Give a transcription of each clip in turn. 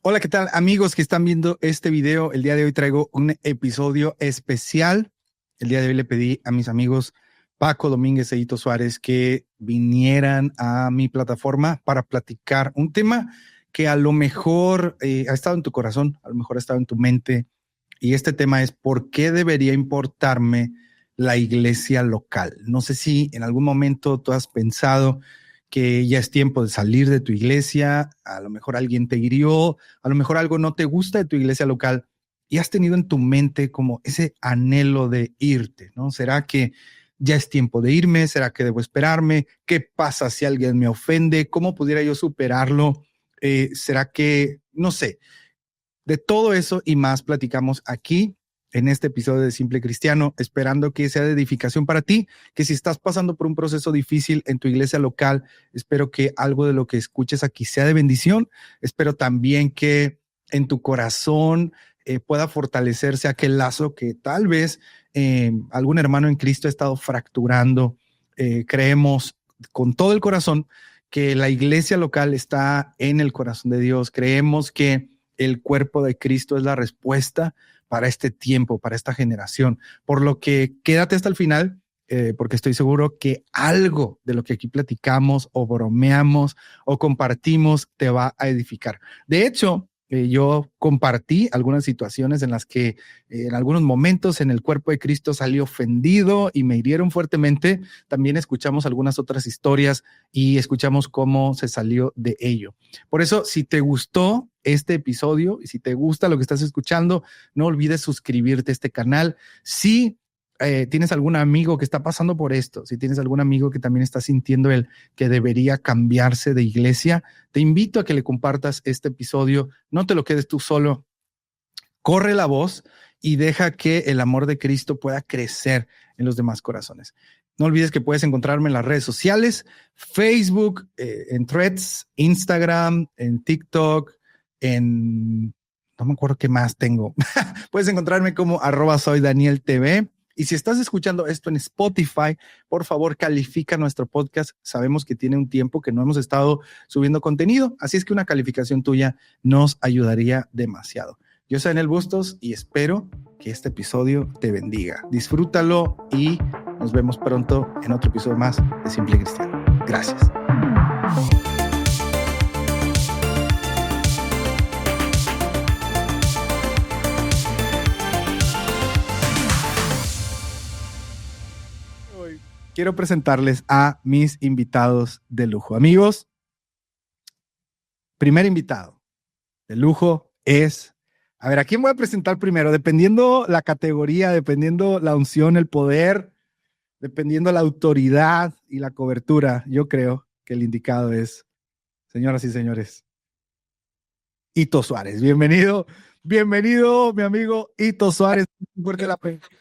Hola, ¿qué tal, amigos que están viendo este video? El día de hoy traigo un episodio especial. El día de hoy le pedí a mis amigos Paco Domínguez e Hito Suárez que vinieran a mi plataforma para platicar un tema que a lo mejor ha estado en tu corazón, a lo mejor ha estado en tu mente. Y este tema es: ¿por qué debería importarme la iglesia local? No sé si en algún momento tú has pensado que ya es tiempo de salir de tu iglesia, a lo mejor alguien te hirió, a lo mejor algo no te gusta de tu iglesia local y has tenido en tu mente como ese anhelo de irte, ¿no? ¿Será que ya es tiempo de irme? ¿Será que debo esperarme? ¿Qué pasa si alguien me ofende? ¿Cómo pudiera yo superarlo? ¿Será que, no sé, de todo eso y más platicamos aquí en este episodio de Simple Cristiano, esperando que sea de edificación para ti, que si estás pasando por un proceso difícil en tu iglesia local, espero que algo de lo que escuches aquí sea de bendición. Espero también que en tu corazón pueda fortalecerse aquel lazo que tal vez algún hermano en Cristo ha estado fracturando. Creemos con todo el corazón que la iglesia local está en el corazón de Dios. Creemos que el cuerpo de Cristo es la respuesta para este tiempo, para esta generación. Por lo que quédate hasta el final, porque estoy seguro que algo de lo que aquí platicamos o bromeamos o compartimos te va a edificar. De hecho, yo compartí algunas situaciones en las que en algunos momentos en el cuerpo de Cristo salí ofendido y me hirieron fuertemente. También escuchamos algunas otras historias y escuchamos cómo se salió de ello. Por eso, si te gustó este episodio y si te gusta lo que estás escuchando, no olvides suscribirte a este canal. Si tienes algún amigo que está pasando por esto, si tienes algún amigo que también está sintiendo el que debería cambiarse de iglesia, te invito a que le compartas este episodio. No te lo quedes tú solo. Corre la voz y deja que el amor de Cristo pueda crecer en los demás corazones. No olvides que puedes encontrarme en las redes sociales: Facebook, en Threads, Instagram, en TikTok, no me acuerdo qué más tengo. Puedes encontrarme como @soydanieltv. Y si estás escuchando esto en Spotify, por favor, califica nuestro podcast. Sabemos que tiene un tiempo que no hemos estado subiendo contenido, así es que una calificación tuya nos ayudaría demasiado. Yo soy Daniel Bustos y espero que este episodio te bendiga. Disfrútalo y nos vemos pronto en otro episodio más de Simple Cristiano. Gracias. Hoy quiero presentarles a mis invitados de lujo. Amigos, primer invitado de lujo es... A ver, ¿a quién voy a presentar primero? Dependiendo la categoría, dependiendo la unción, el poder, dependiendo la autoridad y la cobertura, yo creo que el indicado es, señoras y señores, Hito Suárez. Bienvenido, bienvenido, mi amigo Hito Suárez.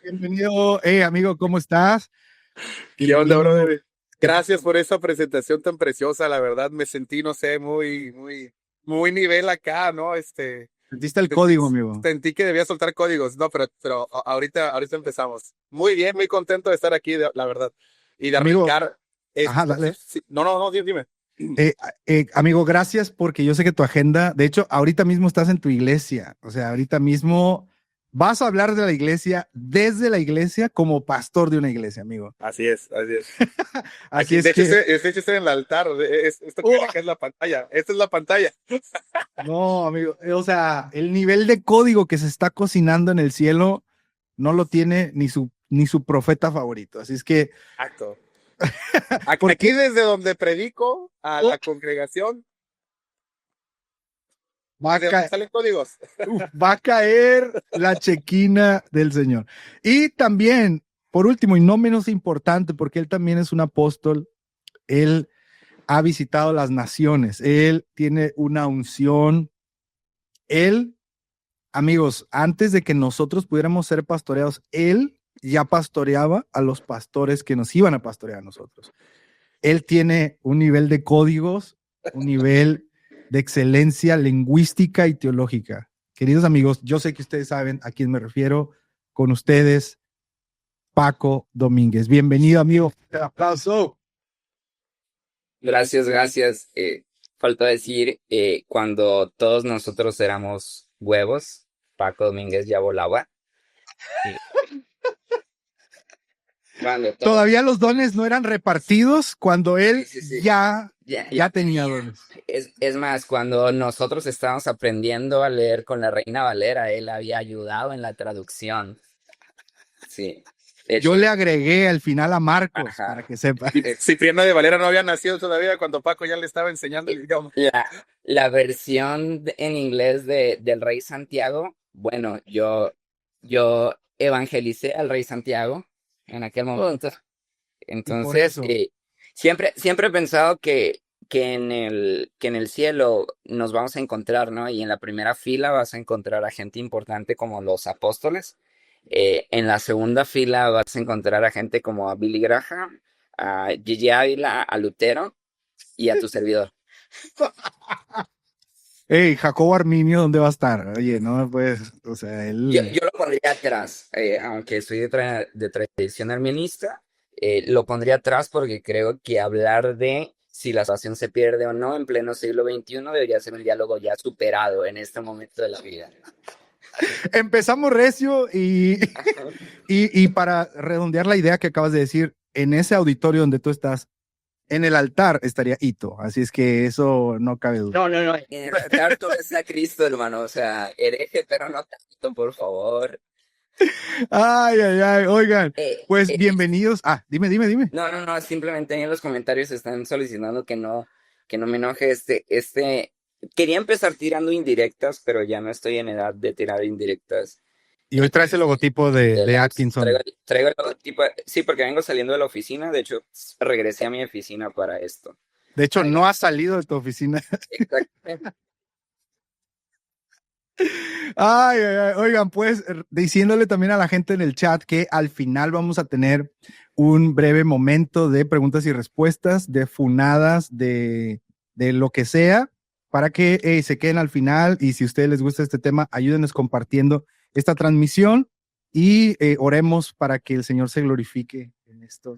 Bienvenido, amigo, ¿cómo estás? ¿Qué onda, brother? Gracias por esa presentación tan preciosa. La verdad me sentí, no sé, muy nivel acá, ¿no? Sentiste el código, amigo. Sentí que debía soltar códigos, no, pero ahorita empezamos. Muy bien, muy contento de estar aquí, la verdad. Y de Amigo, arrancar. ajá, dale. Sí, no, dime. Amigo, gracias, porque yo sé que tu agenda, de hecho, ahorita mismo estás en tu iglesia, o sea, ahorita mismo vas a hablar de la iglesia, desde la iglesia, como pastor de una iglesia, amigo. Así es, así es. Así Aquí, es de hecho, que... estoy en el altar. Esto que acá es la pantalla. Esta es la pantalla. No, amigo, o sea, el nivel de código que se está cocinando en el cielo no lo tiene ni su profeta favorito, así es que... Exacto. ¿Por Aquí qué? desde donde predico a la congregación, ¿de dónde salen códigos? Va a caer la chequina del Señor. Y también, por último, y no menos importante, porque él también es un apóstol, él ha visitado las naciones, él tiene una unción, él, amigos, antes de que nosotros pudiéramos ser pastoreados, él ya pastoreaba a los pastores que nos iban a pastorear a nosotros. Él tiene un nivel de códigos, un nivel de excelencia lingüística y teológica. Queridos amigos, yo sé que ustedes saben a quién me refiero. Con ustedes, Paco Domínguez. Bienvenido, amigo. Un aplauso. Gracias. faltó decir, cuando todos nosotros éramos huevos, Paco Domínguez ya volaba. Y cuando todos, Todavía los dones no eran repartidos cuando él sí, sí, sí, ya, ya ya tenía dones. es más, cuando nosotros estábamos aprendiendo a leer con la Reina Valera, él había ayudado en la traducción. Sí, de Yo hecho, le agregué al final a Marcos, ajá. para que sepa. Cipriano de Valera no había nacido todavía cuando Paco ya le estaba enseñando el idioma. La versión en inglés del Rey Santiago, bueno, yo evangelicé al Rey Santiago en aquel momento. Y por Entonces, eso, siempre he pensado que en el cielo nos vamos a encontrar, ¿no? Y en la primera fila vas a encontrar a gente importante como los apóstoles. En la segunda fila vas a encontrar a gente como a Billy Graham, a Gigi Ávila, a Lutero y a tu servidor. hey, Jacobo Arminio, ¿dónde va a estar? Oye, no, pues, o sea, Yo, él. yo lo pondría atrás, aunque soy de tradición arminista, lo pondría atrás porque creo que hablar de si la salvación se pierde o no en pleno siglo XXI debería ser un diálogo ya superado en este momento de la vida. Empezamos recio y para redondear la idea que acabas de decir, en ese auditorio donde tú estás, en el altar estaría Ito, así es que eso no cabe duda. No. En el altar todo es a Cristo, hermano, o sea, hereje, pero no tanto, por favor. Ay, oigan, Eh, pues eh, bienvenidos. Ah, dime. no, simplemente en los comentarios están solicitando que no me enoje quería empezar tirando indirectas, pero ya no estoy en edad de tirar indirectas. Y hoy traes el logotipo De de lives. Atkinson. Traigo el logotipo, sí, porque vengo saliendo de la oficina, de hecho, regresé a mi oficina para esto. De hecho, no has salido de tu oficina. Exactamente. Oigan, pues diciéndole también a la gente en el chat que al final vamos a tener un breve momento de preguntas y respuestas, de funadas, de lo que sea, para que se queden al final y si a ustedes les gusta este tema, ayúdenos compartiendo esta transmisión y oremos para que el Señor se glorifique en esto,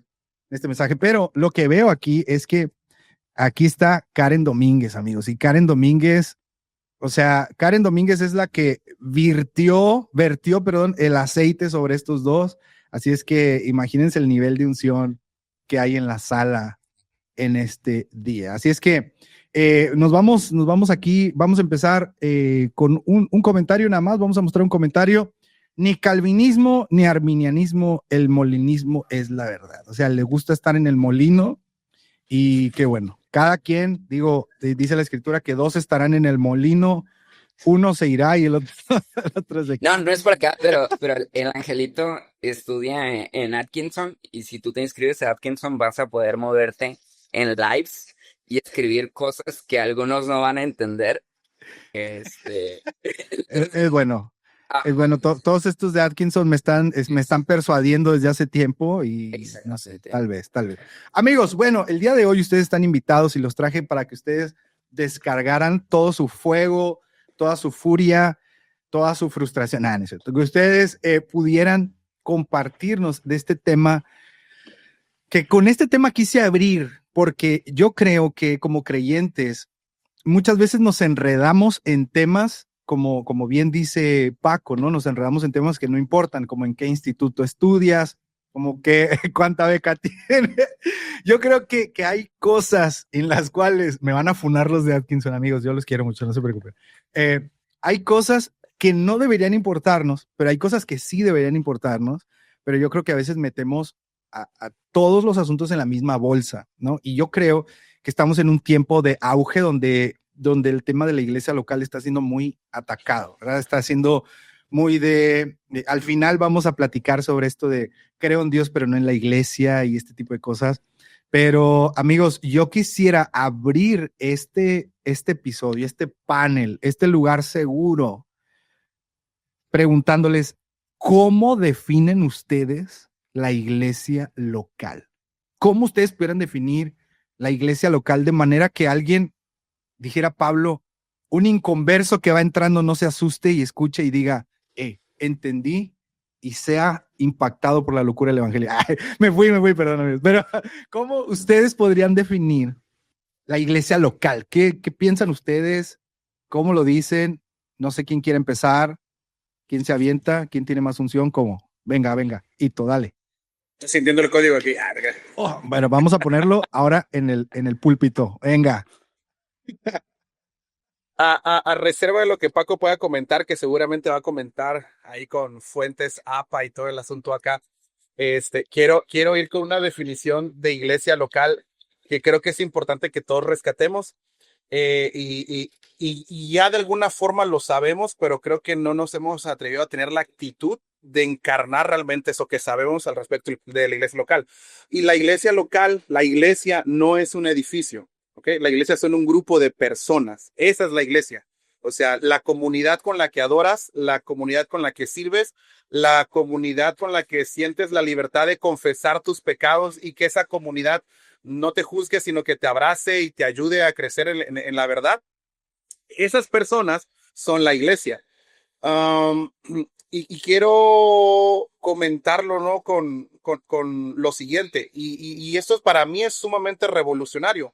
en este mensaje. Pero lo que veo aquí es que aquí está Karen Domínguez, amigos, y Karen Domínguez. O sea, Karen Domínguez es la que vertió, el aceite sobre estos dos. Así es que imagínense el nivel de unción que hay en la sala en este día. Así es que nos vamos aquí, vamos a empezar con un comentario nada más. Vamos a mostrar un comentario. Ni calvinismo ni arminianismo, el molinismo es la verdad. O sea, le gusta estar en el molino. Y qué bueno, cada quien, dice la escritura que dos estarán en el molino, uno se irá y el otro, el otro se queda. No es por acá, pero el angelito estudia en Atkinson y si tú te inscribes a Atkinson vas a poder moverte en lives y escribir cosas que algunos no van a entender. Es bueno. Ah, Es bueno, todos estos de Atkinson me están persuadiendo desde hace tiempo y no sé, exactamente. tal vez. Amigos, bueno, el día de hoy ustedes están invitados y los traje para que ustedes descargaran todo su fuego, toda su furia, toda su frustración. No es cierto. Que ustedes pudieran compartirnos de este tema, que con este tema quise abrir, porque yo creo que como creyentes muchas veces nos enredamos en temas como bien dice Paco, ¿no? Nos enredamos en temas que no importan, como en qué instituto estudias, como que cuánta beca tienes. Yo creo que hay cosas en las cuales me van a funar los de Atkinson, amigos, yo los quiero mucho, no se preocupen. Hay cosas que no deberían importarnos, pero hay cosas que sí deberían importarnos, pero yo creo que a veces metemos a todos los asuntos en la misma bolsa, ¿no? Y yo creo que estamos en un tiempo de auge donde el tema de la iglesia local está siendo muy atacado, ¿verdad? Está siendo muy al final vamos a platicar sobre esto de creo en Dios, pero no en la iglesia y este tipo de cosas. Pero amigos, yo quisiera abrir este episodio, este panel, este lugar seguro, preguntándoles, ¿cómo definen ustedes la iglesia local? ¿Cómo ustedes pudieran definir la iglesia local de manera que alguien, dijera Pablo, un inconverso que va entrando no se asuste y escuche y diga, entendí y sea impactado por la locura del evangelio? Ay, me fui, perdón. Pero ¿cómo ustedes podrían definir la iglesia local. ¿Qué piensan ustedes? ¿Cómo lo dicen? No sé quién quiere empezar, quién se avienta, quién tiene más unción, cómo. Venga, Hito, dale. Estoy sintiendo el código aquí. Bueno, vamos a ponerlo ahora en el púlpito. Venga. A reserva de lo que Paco pueda comentar, que seguramente va a comentar ahí con fuentes APA y todo el asunto acá, quiero ir con una definición de iglesia local que creo que es importante que todos rescatemos, y ya de alguna forma lo sabemos, pero creo que no nos hemos atrevido a tener la actitud de encarnar realmente eso que sabemos al respecto de la iglesia local. Y la iglesia local, la iglesia no es un edificio. ¿Okay? La iglesia son un grupo de personas. Esa es la iglesia. O sea, la comunidad con la que adoras, la comunidad con la que sirves, la comunidad con la que sientes la libertad de confesar tus pecados y que esa comunidad no te juzgue, sino que te abrace y te ayude a crecer en la verdad. Esas personas son la iglesia. Um, y quiero comentarlo, ¿no? Con lo siguiente. Y esto para mí es sumamente revolucionario.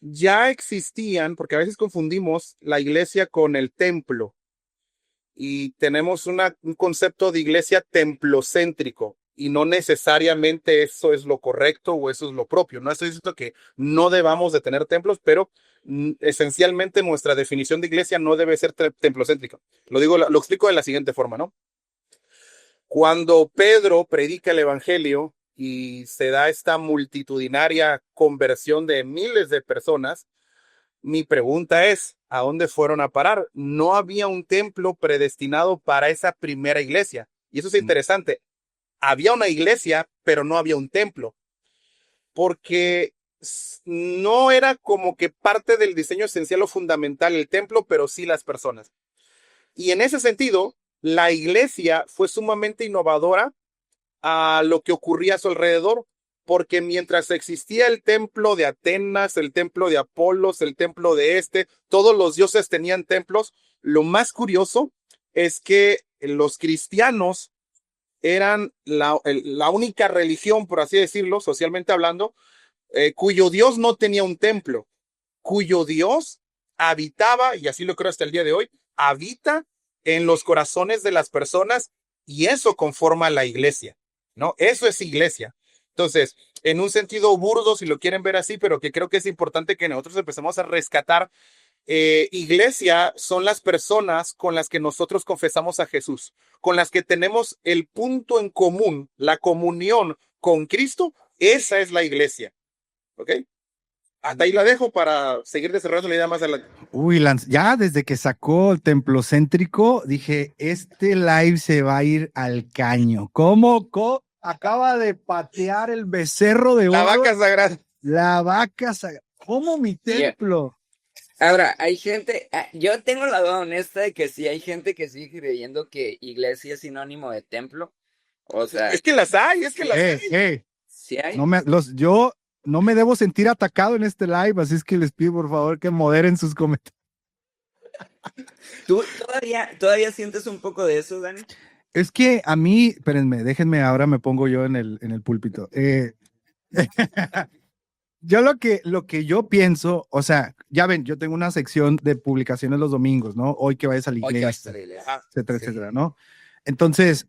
Ya existían, porque a veces confundimos la iglesia con el templo y tenemos un concepto de iglesia templocéntrico y no necesariamente eso es lo correcto o eso es lo propio. No estoy diciendo que no debamos de tener templos, pero esencialmente nuestra definición de iglesia no debe ser templocéntrica. Lo explico de la siguiente forma, ¿no? Cuando Pedro predica el evangelio y se da esta multitudinaria conversión de miles de personas, mi pregunta es, ¿a dónde fueron a parar? No había un templo predestinado para esa primera iglesia. Y eso es interesante. Había una iglesia, pero no había un templo, porque no era como que parte del diseño esencial o fundamental el templo, pero sí las personas. Y en ese sentido, la iglesia fue sumamente innovadora a lo que ocurría a su alrededor, porque mientras existía el templo de Atenas, el templo de Apolos, el templo de todos los dioses tenían templos. Lo más curioso es que los cristianos eran la única religión, por así decirlo, socialmente hablando, cuyo Dios no tenía un templo, cuyo Dios habitaba, y así lo creo hasta el día de hoy, habita en los corazones de las personas, y eso conforma la iglesia, ¿no? Eso es iglesia. Entonces, en un sentido burdo, si lo quieren ver así, pero que creo que es importante que nosotros empecemos a rescatar, iglesia son las personas con las que nosotros confesamos a Jesús, con las que tenemos el punto en común, la comunión con Cristo. Esa es la iglesia. ¿Ok? Hasta ahí la dejo para seguir desarrollando la idea más adelante. Uy, Lance, ya desde que sacó el templocéntrico, dije, este live se va a ir al caño. ¿Cómo? Acaba de patear el becerro de oro. La vaca sagrada. La vaca sagrada. ¿Cómo mi templo? Ahora, hay gente, yo tengo la duda honesta de que sí hay gente que sigue creyendo que iglesia es sinónimo de templo. O sea, es que las hay. ¿Sí hay? Yo no me debo sentir atacado en este live, así es que les pido por favor que moderen sus comentarios. ¿Tú todavía sientes un poco de eso, Dani? Es que a mí, espérenme, déjenme, ahora me pongo yo en el púlpito. Yo lo que yo pienso, o sea, ya ven, yo tengo una sección de publicaciones los domingos, ¿no? Hoy que vayas a la iglesia, etcétera, ¿no? Entonces,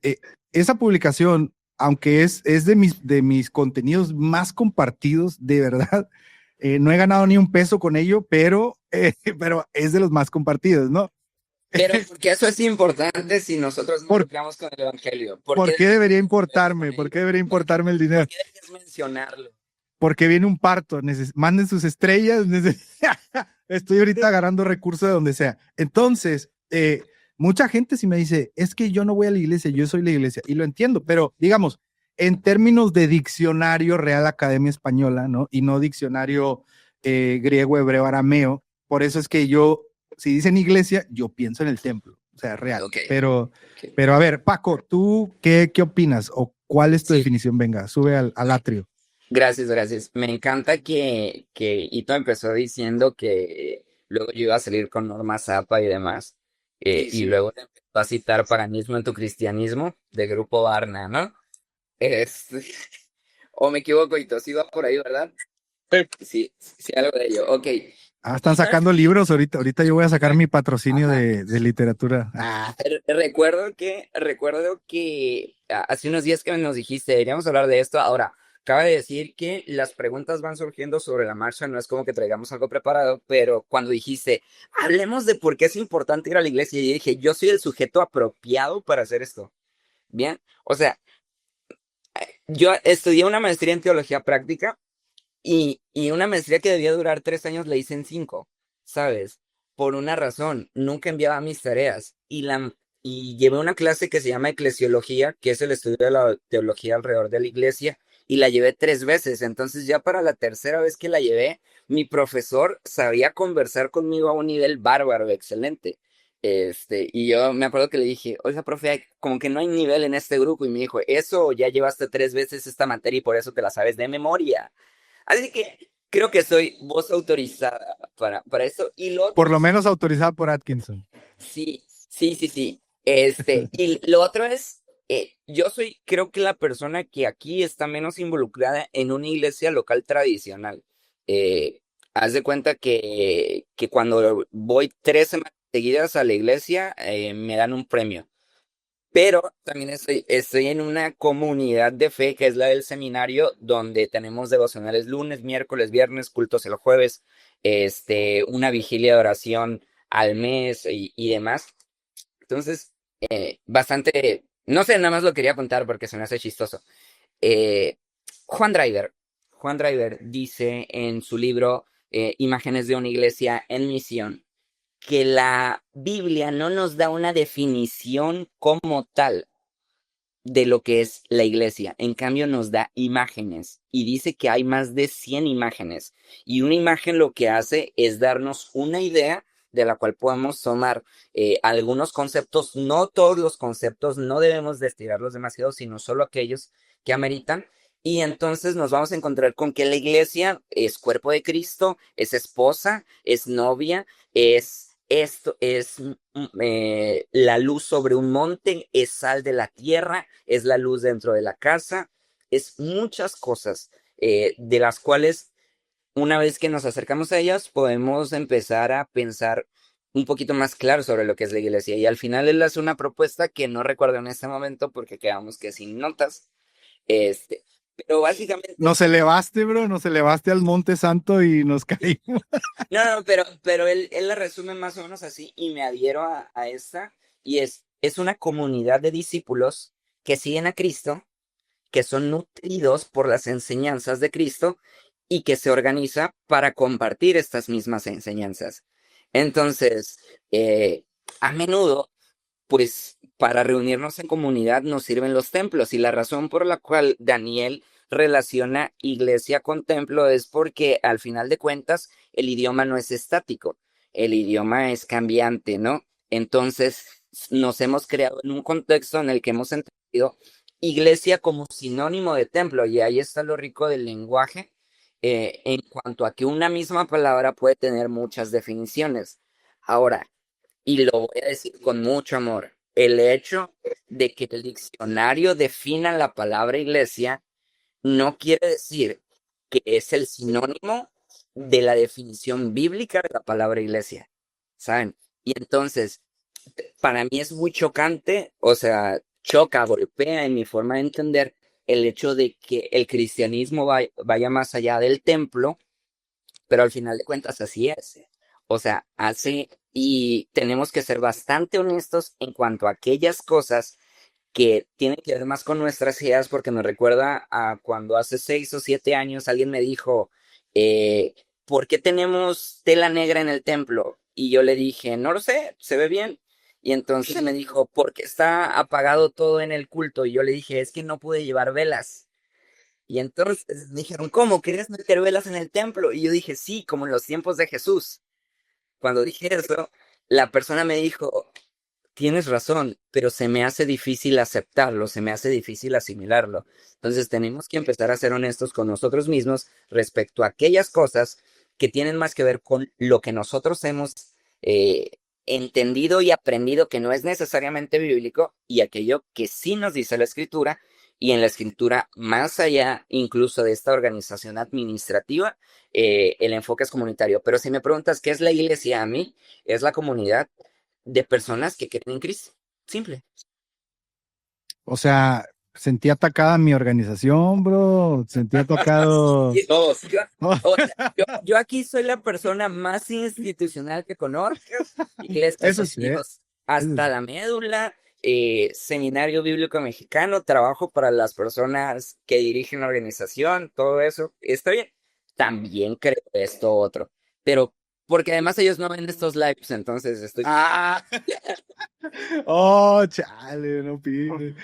esa publicación, aunque es de mis contenidos más compartidos, de verdad, no he ganado ni un peso con ello, pero es de los más compartidos, ¿no? Pero porque eso es importante si nosotros nos lucramos con el evangelio. ¿Por qué debería importarme? ¿Por qué debería importarme el dinero? ¿Por qué deberías mencionarlo? Porque viene un parto, manden sus estrellas, estoy ahorita agarrando recursos de donde sea. Entonces, mucha gente sí me dice, es que yo no voy a la iglesia, yo soy la iglesia, y lo entiendo, pero digamos, en términos de diccionario Real Academia Española, ¿no? Y no diccionario griego, hebreo, arameo, por eso es que yo, si dicen iglesia, yo pienso en el templo, o sea, real. Okay. Pero a ver, Paco, ¿tú qué opinas? ¿O cuál es tu definición? Venga, sube al atrio. Gracias. Me encanta que Ito empezó diciendo que luego yo iba a salir con Norma Zappa y demás. Sí. Y luego te empezó a citar Paganismo en tu cristianismo, de Grupo Barna, ¿no? O me equivoco, Ito, sí va por ahí, ¿verdad? Sí, sí, algo de ello. Ok. Están sacando libros ahorita yo voy a sacar mi patrocinio Ajá. de literatura. Recuerdo que hace unos días que nos dijiste, deberíamos hablar de esto. Ahora, cabe decir que las preguntas van surgiendo sobre la marcha, no es como que traigamos algo preparado, pero cuando dijiste, hablemos de por qué es importante ir a la iglesia, y yo dije, yo soy el sujeto apropiado para hacer esto. Bien, o sea, yo estudié una maestría en teología práctica y una maestría que debía durar 3 años la hice en 5, ¿sabes? Por una razón, nunca enviaba mis tareas y llevé una clase que se llama eclesiología, que es el estudio de la teología alrededor de la iglesia, y la llevé 3 veces. Entonces ya para la tercera vez que la llevé, mi profesor sabía conversar conmigo a un nivel bárbaro, excelente. Y yo me acuerdo que le dije, oiga, profe, como que no hay nivel en este grupo, y me dijo, eso ya llevaste 3 veces esta materia y por eso te la sabes de memoria. Así que creo que soy voz autorizada para eso. Y lo Por otro lo es, menos autorizada por Atkinson. sí, sí, sí, sí. Y lo otro es, yo soy, creo que la persona que aquí está menos involucrada en una iglesia local tradicional. Eh, Haz de cuenta que cuando voy 3 semanas seguidas a la iglesia, me dan un premio. Pero también estoy en una comunidad de fe que es la del seminario, donde tenemos devocionales lunes, miércoles, viernes, cultos el jueves, una vigilia de oración al mes y demás. Entonces, bastante, no sé, nada más lo quería contar porque se me hace chistoso. Eh, Juan Driver, Juan Driver dice en su libro Imágenes de una iglesia en misión que la Biblia no nos da una definición como tal de lo que es la iglesia. En cambio, nos da imágenes y dice que hay más de 100 imágenes. Y una imagen lo que hace es darnos una idea de la cual podemos tomar algunos conceptos. No todos los conceptos, no debemos de estirarlos demasiado, sino solo aquellos que ameritan. Y entonces nos vamos a encontrar con que la iglesia es cuerpo de Cristo, es esposa, es novia, es esto, es la luz sobre un monte, es sal de la tierra, es la luz dentro de la casa, es muchas cosas de las cuales una vez que nos acercamos a ellas podemos empezar a pensar un poquito más claro sobre lo que es la iglesia. Y al final él hace una propuesta que no recuerdo en este momento porque quedamos que sin notas, este, pero básicamente... Nos elevaste, bro, nos elevaste al Monte Santo y nos caímos. No, no, pero él la resume más o menos así y me adhiero a esta y es una comunidad de discípulos que siguen a Cristo, que son nutridos por las enseñanzas de Cristo y que se organiza para compartir estas mismas enseñanzas. Entonces, a menudo, pues para reunirnos en comunidad nos sirven los templos y la razón por la cual Daniel relaciona iglesia con templo es porque al final de cuentas el idioma no es estático, el idioma es cambiante, ¿no? Entonces nos hemos creado en un contexto en el que hemos entendido iglesia como sinónimo de templo y ahí está lo rico del lenguaje en cuanto a que una misma palabra puede tener muchas definiciones. Ahora, y lo voy a decir con mucho amor, el hecho de que el diccionario defina la palabra iglesia no quiere decir que es el sinónimo de la definición bíblica de la palabra iglesia, ¿saben? Y entonces, para mí es muy chocante, o sea, choca, golpea en mi forma de entender el hecho de que el cristianismo vaya más allá del templo, pero al final de cuentas así es. O sea, así, y tenemos que ser bastante honestos en cuanto a aquellas cosas que tienen que ver más con nuestras ideas, porque me recuerda a cuando hace 6 o 7 años alguien me dijo, ¿por qué tenemos tela negra en el templo? Y yo le dije, no lo sé, se ve bien. Y entonces me dijo, ¿por qué está apagado todo en el culto? Y yo le dije, es que no pude llevar velas. Y entonces me dijeron, ¿cómo? ¿Querías meter velas en el templo? Y yo dije, sí, como en los tiempos de Jesús. Cuando dije eso, la persona me dijo, tienes razón, pero se me hace difícil aceptarlo, se me hace difícil asimilarlo. Entonces tenemos que empezar a ser honestos con nosotros mismos respecto a aquellas cosas que tienen más que ver con lo que nosotros hemos eh, entendido y aprendido que no es necesariamente bíblico y aquello que sí nos dice la escritura y en la escritura, más allá incluso de esta organización administrativa, el enfoque es comunitario. Pero si me preguntas qué es la iglesia, a mí es la comunidad de personas que creen en Cristo. Simple. O sea, sentí atacada mi organización, bro. Sentí atacado. Todos. O sea, yo aquí soy la persona más institucional que conozco. Iglesia Eso sí, hijos hasta la médula, Seminario Bíblico Mexicano, trabajo para las personas que dirigen la organización, todo eso. Está bien. También creo esto otro. Pero porque además ellos no ven estos lives, entonces estoy. Ah. Oh, chale, no pide.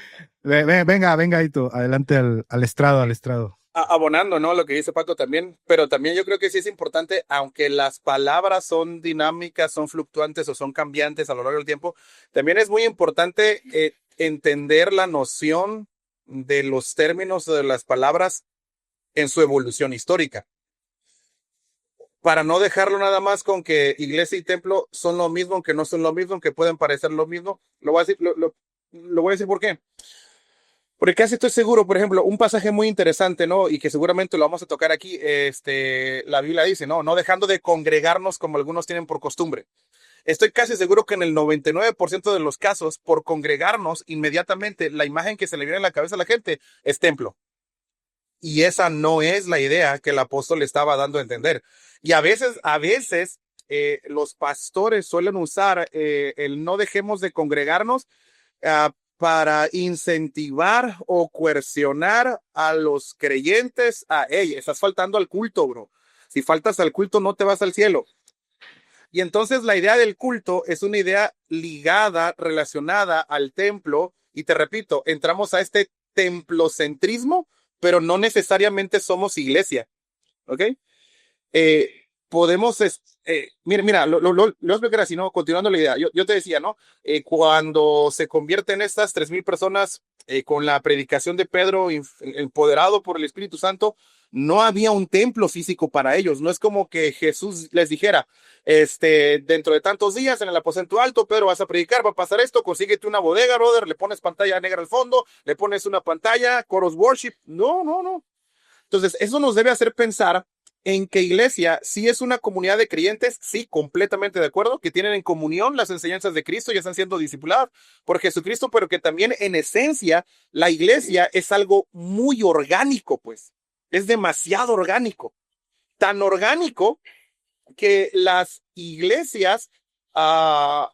Venga, Hito, adelante al estrado. Abonando, ¿no? Lo que dice Paco también, pero también yo creo que sí es importante, aunque las palabras son dinámicas, son fluctuantes o son cambiantes a lo largo del tiempo, también es muy importante entender la noción de los términos de las palabras en su evolución histórica, para no dejarlo nada más con que iglesia y templo son lo mismo, aunque no son lo mismo, aunque pueden parecer lo mismo. Lo voy a decir, lo voy a decir por qué. Porque casi estoy seguro, por ejemplo, un pasaje muy interesante, ¿no? Y que seguramente lo vamos a tocar aquí, la Biblia dice, ¿no? No dejando de congregarnos como algunos tienen por costumbre. Estoy casi seguro que en el 99% de los casos, por congregarnos, inmediatamente la imagen que se le viene a la cabeza a la gente es templo. Y esa no es la idea que el apóstol le estaba dando a entender. Y a veces, los pastores suelen usar el no dejemos de congregarnos para incentivar o coercionar a los creyentes hey, estás faltando al culto, bro. Si faltas al culto, no te vas al cielo. Y entonces la idea del culto es una idea ligada, relacionada al templo. Y te repito, entramos a este templocentrismo, pero no necesariamente somos iglesia. ¿Ok? Podemos, mira, lo explicaré así, ¿no? Continuando la idea, yo te decía, ¿no? Cuando se convierten estas 3,000 personas con la predicación de Pedro, empoderado por el Espíritu Santo, no había un templo físico para ellos. No es como que Jesús les dijera, dentro de tantos días en el aposento alto, Pedro, vas a predicar, va a pasar esto, consíguete una bodega, brother, le pones pantalla negra al fondo, le pones una pantalla, coros worship. No. Entonces, eso nos debe hacer pensar en que iglesia sí es una comunidad de creyentes, sí, completamente de acuerdo, que tienen en comunión las enseñanzas de Cristo y están siendo discipulados por Jesucristo, pero que también en esencia la iglesia es algo muy orgánico, pues, es demasiado orgánico, tan orgánico que las iglesias, las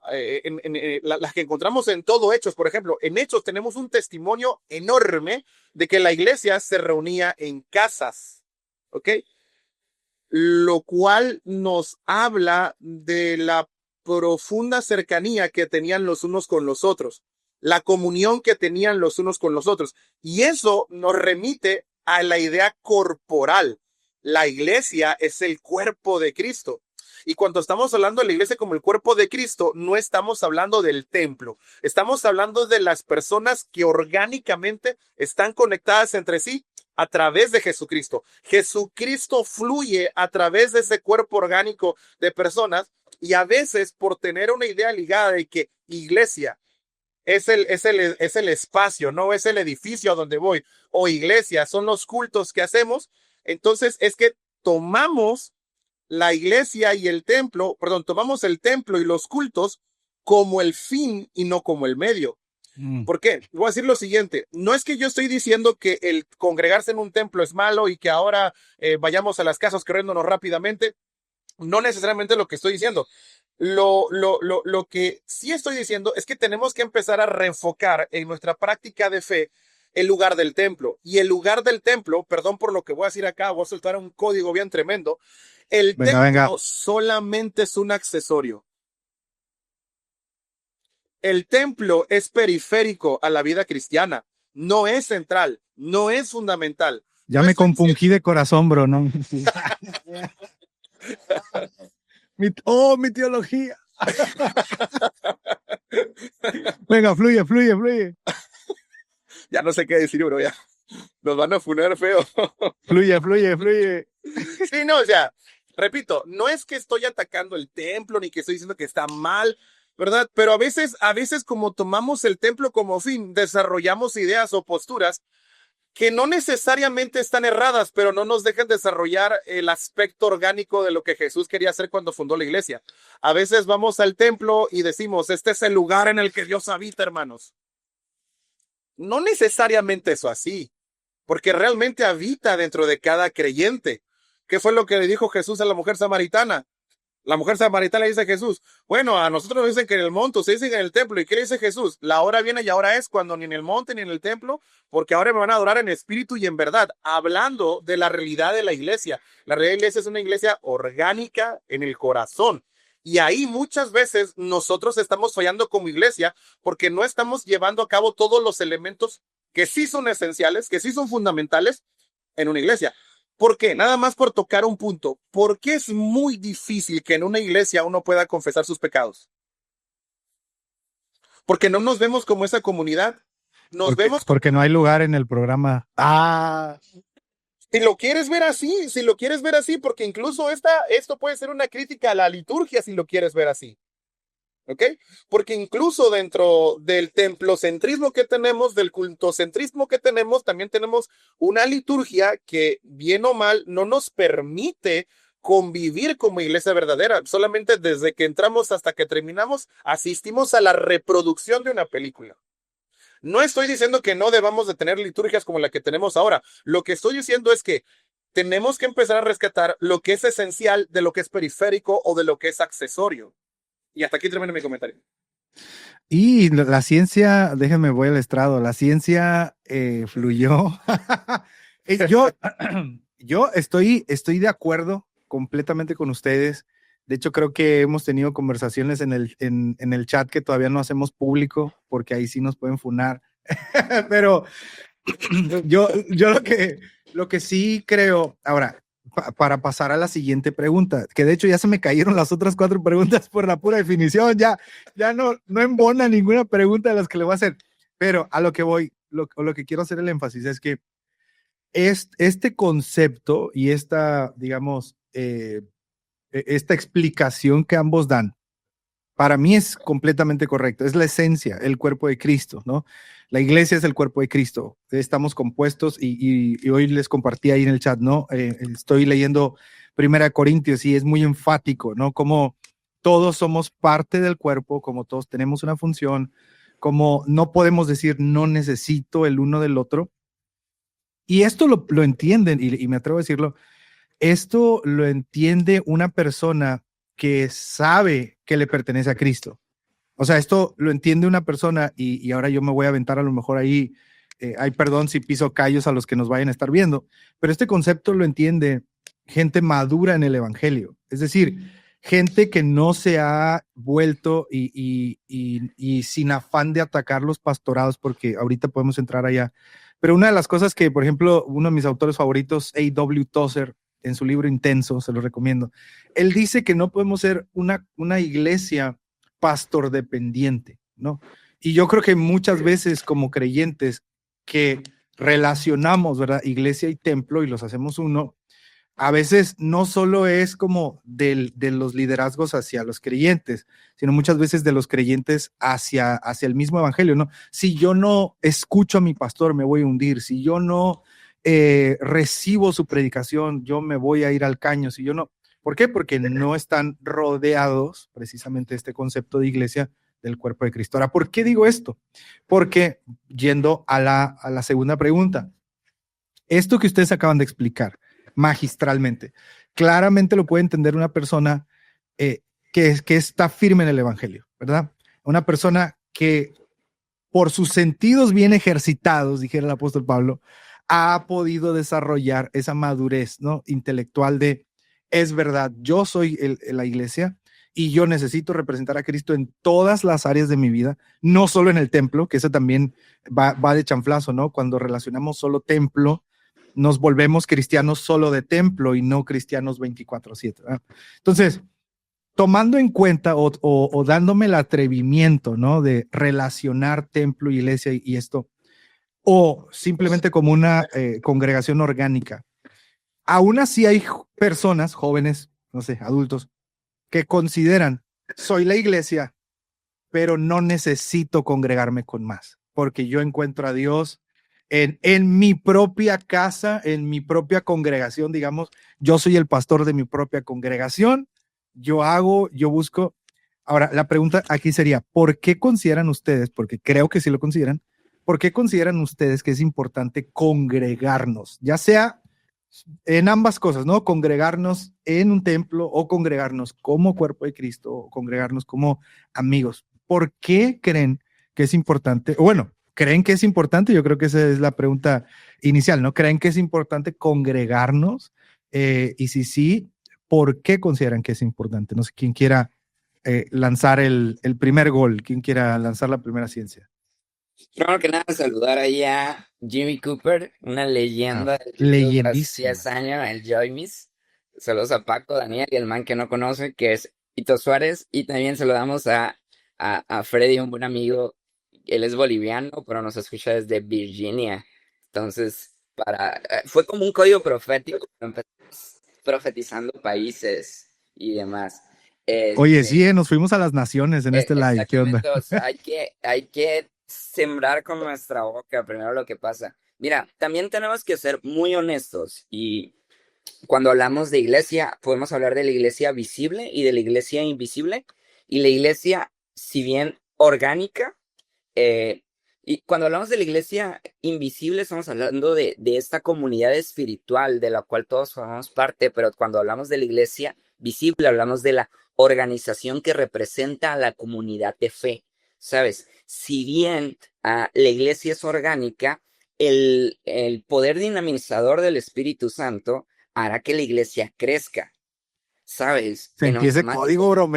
que encontramos en todo Hechos, por ejemplo, en Hechos tenemos un testimonio enorme de que la iglesia se reunía en casas, ¿ok? Lo cual nos habla de la profunda cercanía que tenían los unos con los otros, la comunión que tenían los unos con los otros. Y eso nos remite a la idea corporal. La iglesia es el cuerpo de Cristo. Y cuando estamos hablando de la iglesia como el cuerpo de Cristo, no estamos hablando del templo. Estamos hablando de las personas que orgánicamente están conectadas entre sí a través de Jesucristo. Jesucristo fluye a través de ese cuerpo orgánico de personas, y a veces por tener una idea ligada de que iglesia es el espacio, no es el edificio a donde voy, o iglesia son los cultos que hacemos, entonces es que tomamos la iglesia y el templo, tomamos el templo y los cultos como el fin y no como el medio. ¿Por qué? Voy a decir lo siguiente, no es que yo estoy diciendo que el congregarse en un templo es malo y que ahora vayamos a las casas corriéndonos rápidamente, no necesariamente lo que estoy diciendo. Lo que sí estoy diciendo es que tenemos que empezar a reenfocar en nuestra práctica de fe el lugar del templo. Y el lugar del templo, perdón por lo que voy a decir acá, voy a soltar un código bien tremendo, el templo solamente es un accesorio. El templo es periférico a la vida cristiana, no es central, no es fundamental. Ya me compungí de corazón, bro, ¿no? Mi teología. Venga, fluye. Ya no sé qué decir, bro, ya. Nos van a funar feo. Fluye. Sí, no, o sea, repito, no es que estoy atacando el templo ni que estoy diciendo que está mal, ¿verdad? Pero a veces como tomamos el templo como fin, desarrollamos ideas o posturas que no necesariamente están erradas, pero no nos dejan desarrollar el aspecto orgánico de lo que Jesús quería hacer cuando fundó la iglesia. A veces vamos al templo y decimos, este es el lugar en el que Dios habita, hermanos. No necesariamente eso así, porque realmente habita dentro de cada creyente. ¿Qué fue lo que le dijo Jesús a la mujer samaritana? La mujer samaritana le dice a Jesús, bueno, a nosotros nos dicen que en el monte, ustedes dicen en el templo. ¿Y qué le dice Jesús? La hora viene y ahora es cuando ni en el monte ni en el templo, porque ahora me van a adorar en espíritu y en verdad, hablando de la realidad de la iglesia. La realidad de la iglesia es una iglesia orgánica en el corazón. Y ahí muchas veces nosotros estamos fallando como iglesia porque no estamos llevando a cabo todos los elementos que sí son esenciales, que sí son fundamentales en una iglesia. ¿Por qué? Nada más por tocar un punto. ¿Por qué es muy difícil que en una iglesia uno pueda confesar sus pecados? Porque no nos vemos como esa comunidad. Nos vemos. Porque no hay lugar en el programa. Si lo quieres ver así, porque incluso esto puede ser una crítica a la liturgia si lo quieres ver así. ¿Ok? Porque incluso dentro del templocentrismo que tenemos, del cultocentrismo que tenemos, también tenemos una liturgia que, bien o mal, no nos permite convivir como iglesia verdadera. Solamente desde que entramos hasta que terminamos, asistimos a la reproducción de una película. No estoy diciendo que no debamos de tener liturgias como la que tenemos ahora. Lo que estoy diciendo es que tenemos que empezar a rescatar lo que es esencial de lo que es periférico o de lo que es accesorio. Y hasta aquí termino mi comentario. Y la ciencia, déjenme voy al estrado, la ciencia fluyó. yo estoy de acuerdo completamente con ustedes. De hecho, creo que hemos tenido conversaciones en el chat que todavía no hacemos público, porque ahí sí nos pueden funar. Pero yo lo que sí creo, ahora, para pasar a la siguiente pregunta, que de hecho ya se me cayeron las otras 4 preguntas por la pura definición, ya no embona ninguna pregunta de las que le voy a hacer, pero a lo que voy, lo que quiero hacer el énfasis es que este concepto y esta, digamos, esta explicación que ambos dan, para mí es completamente correcto, es la esencia, el cuerpo de Cristo, ¿no? La iglesia es el cuerpo de Cristo, estamos compuestos y hoy les compartí ahí en el chat, ¿no? Estoy leyendo 1 Corintios y es muy enfático, ¿no? Como todos somos parte del cuerpo, como todos tenemos una función, como no podemos decir no necesito el uno del otro. Y esto lo entienden, y me atrevo a decirlo, esto lo entiende una persona que sabe que le pertenece a Cristo. O sea, esto lo entiende una persona y ahora yo me voy a aventar a lo mejor ahí, hay perdón si piso callos a los que nos vayan a estar viendo, pero este concepto lo entiende gente madura en el evangelio. Es decir, gente que no se ha vuelto y sin afán de atacar los pastorados, porque ahorita podemos entrar allá. Pero una de las cosas que, por ejemplo, uno de mis autores favoritos, A.W. Tozer, en su libro Intenso, se lo recomiendo, él dice que no podemos ser una iglesia pastor dependiente, ¿no? Y yo creo que muchas veces como creyentes que relacionamos, ¿verdad? Iglesia y templo y los hacemos uno, a veces no solo es como de los liderazgos hacia los creyentes, sino muchas veces de los creyentes hacia el mismo evangelio, ¿no? Si yo no escucho a mi pastor, me voy a hundir. Si yo no recibo su predicación, yo me voy a ir al caño. Si yo no, ¿por qué? Porque no están rodeados precisamente de este concepto de iglesia del cuerpo de Cristo. Ahora, ¿por qué digo esto? Porque yendo a la segunda pregunta, esto que ustedes acaban de explicar magistralmente, claramente lo puede entender una persona que está firme en el evangelio, ¿verdad? Una persona que por sus sentidos bien ejercitados, dijera el apóstol Pablo, ha podido desarrollar esa madurez, ¿no? Intelectual de, es verdad, yo soy la iglesia y yo necesito representar a Cristo en todas las áreas de mi vida, no solo en el templo, que eso también va de chanflazo, ¿no? Cuando relacionamos solo templo, nos volvemos cristianos solo de templo y no cristianos 24/7, ¿verdad? Entonces, tomando en cuenta o dándome el atrevimiento, ¿no? De relacionar templo, iglesia y esto, o simplemente como una congregación orgánica. Aún así hay personas, jóvenes, no sé, adultos, que consideran, soy la iglesia, pero no necesito congregarme con más, porque yo encuentro a Dios en mi propia casa, en mi propia congregación, digamos, yo soy el pastor de mi propia congregación, yo busco. Ahora, la pregunta aquí sería, ¿por qué consideran ustedes, porque creo que sí lo consideran, ¿por qué consideran ustedes que es importante congregarnos? Ya sea en ambas cosas, ¿no? Congregarnos en un templo o congregarnos como cuerpo de Cristo o congregarnos como amigos. ¿Por qué creen que es importante? Bueno, ¿creen que es importante? Yo creo que esa es la pregunta inicial, ¿no? ¿Creen que es importante congregarnos? Y si sí, ¿por qué consideran que es importante? No sé quién quiera lanzar el primer gol, quién quiera lanzar la primera ciencia. Primero que nada, saludar ahí a Jimmy Cooper, una leyenda del YouTube hace 10 Leyendísima. años, el Joy Miss. Saludos a Paco, Daniel y el man que no conoce, que es Ito Suárez. Y también saludamos a Freddy, un buen amigo. Él es boliviano, pero nos escucha desde Virginia. Entonces, fue como un código profético. Empezamos profetizando países y demás. Oye, Este, sí, nos fuimos a las naciones en este live. ¿Qué onda? Exactamente, o sea, hay que sembrar con nuestra boca primero lo que pasa. Mira, también tenemos que ser muy honestos y cuando hablamos de iglesia, podemos hablar de la iglesia visible y de la iglesia invisible. Y la iglesia, si bien orgánica, y cuando hablamos de la iglesia invisible, estamos hablando de esta comunidad espiritual de la cual todos formamos parte, pero cuando hablamos de la iglesia visible, hablamos de la organización que representa a la comunidad de fe. ¿Sabes? Si bien la iglesia es orgánica, el poder dinamizador del Espíritu Santo hará que la iglesia crezca, ¿sabes? En Sentí ese automático. código, bro.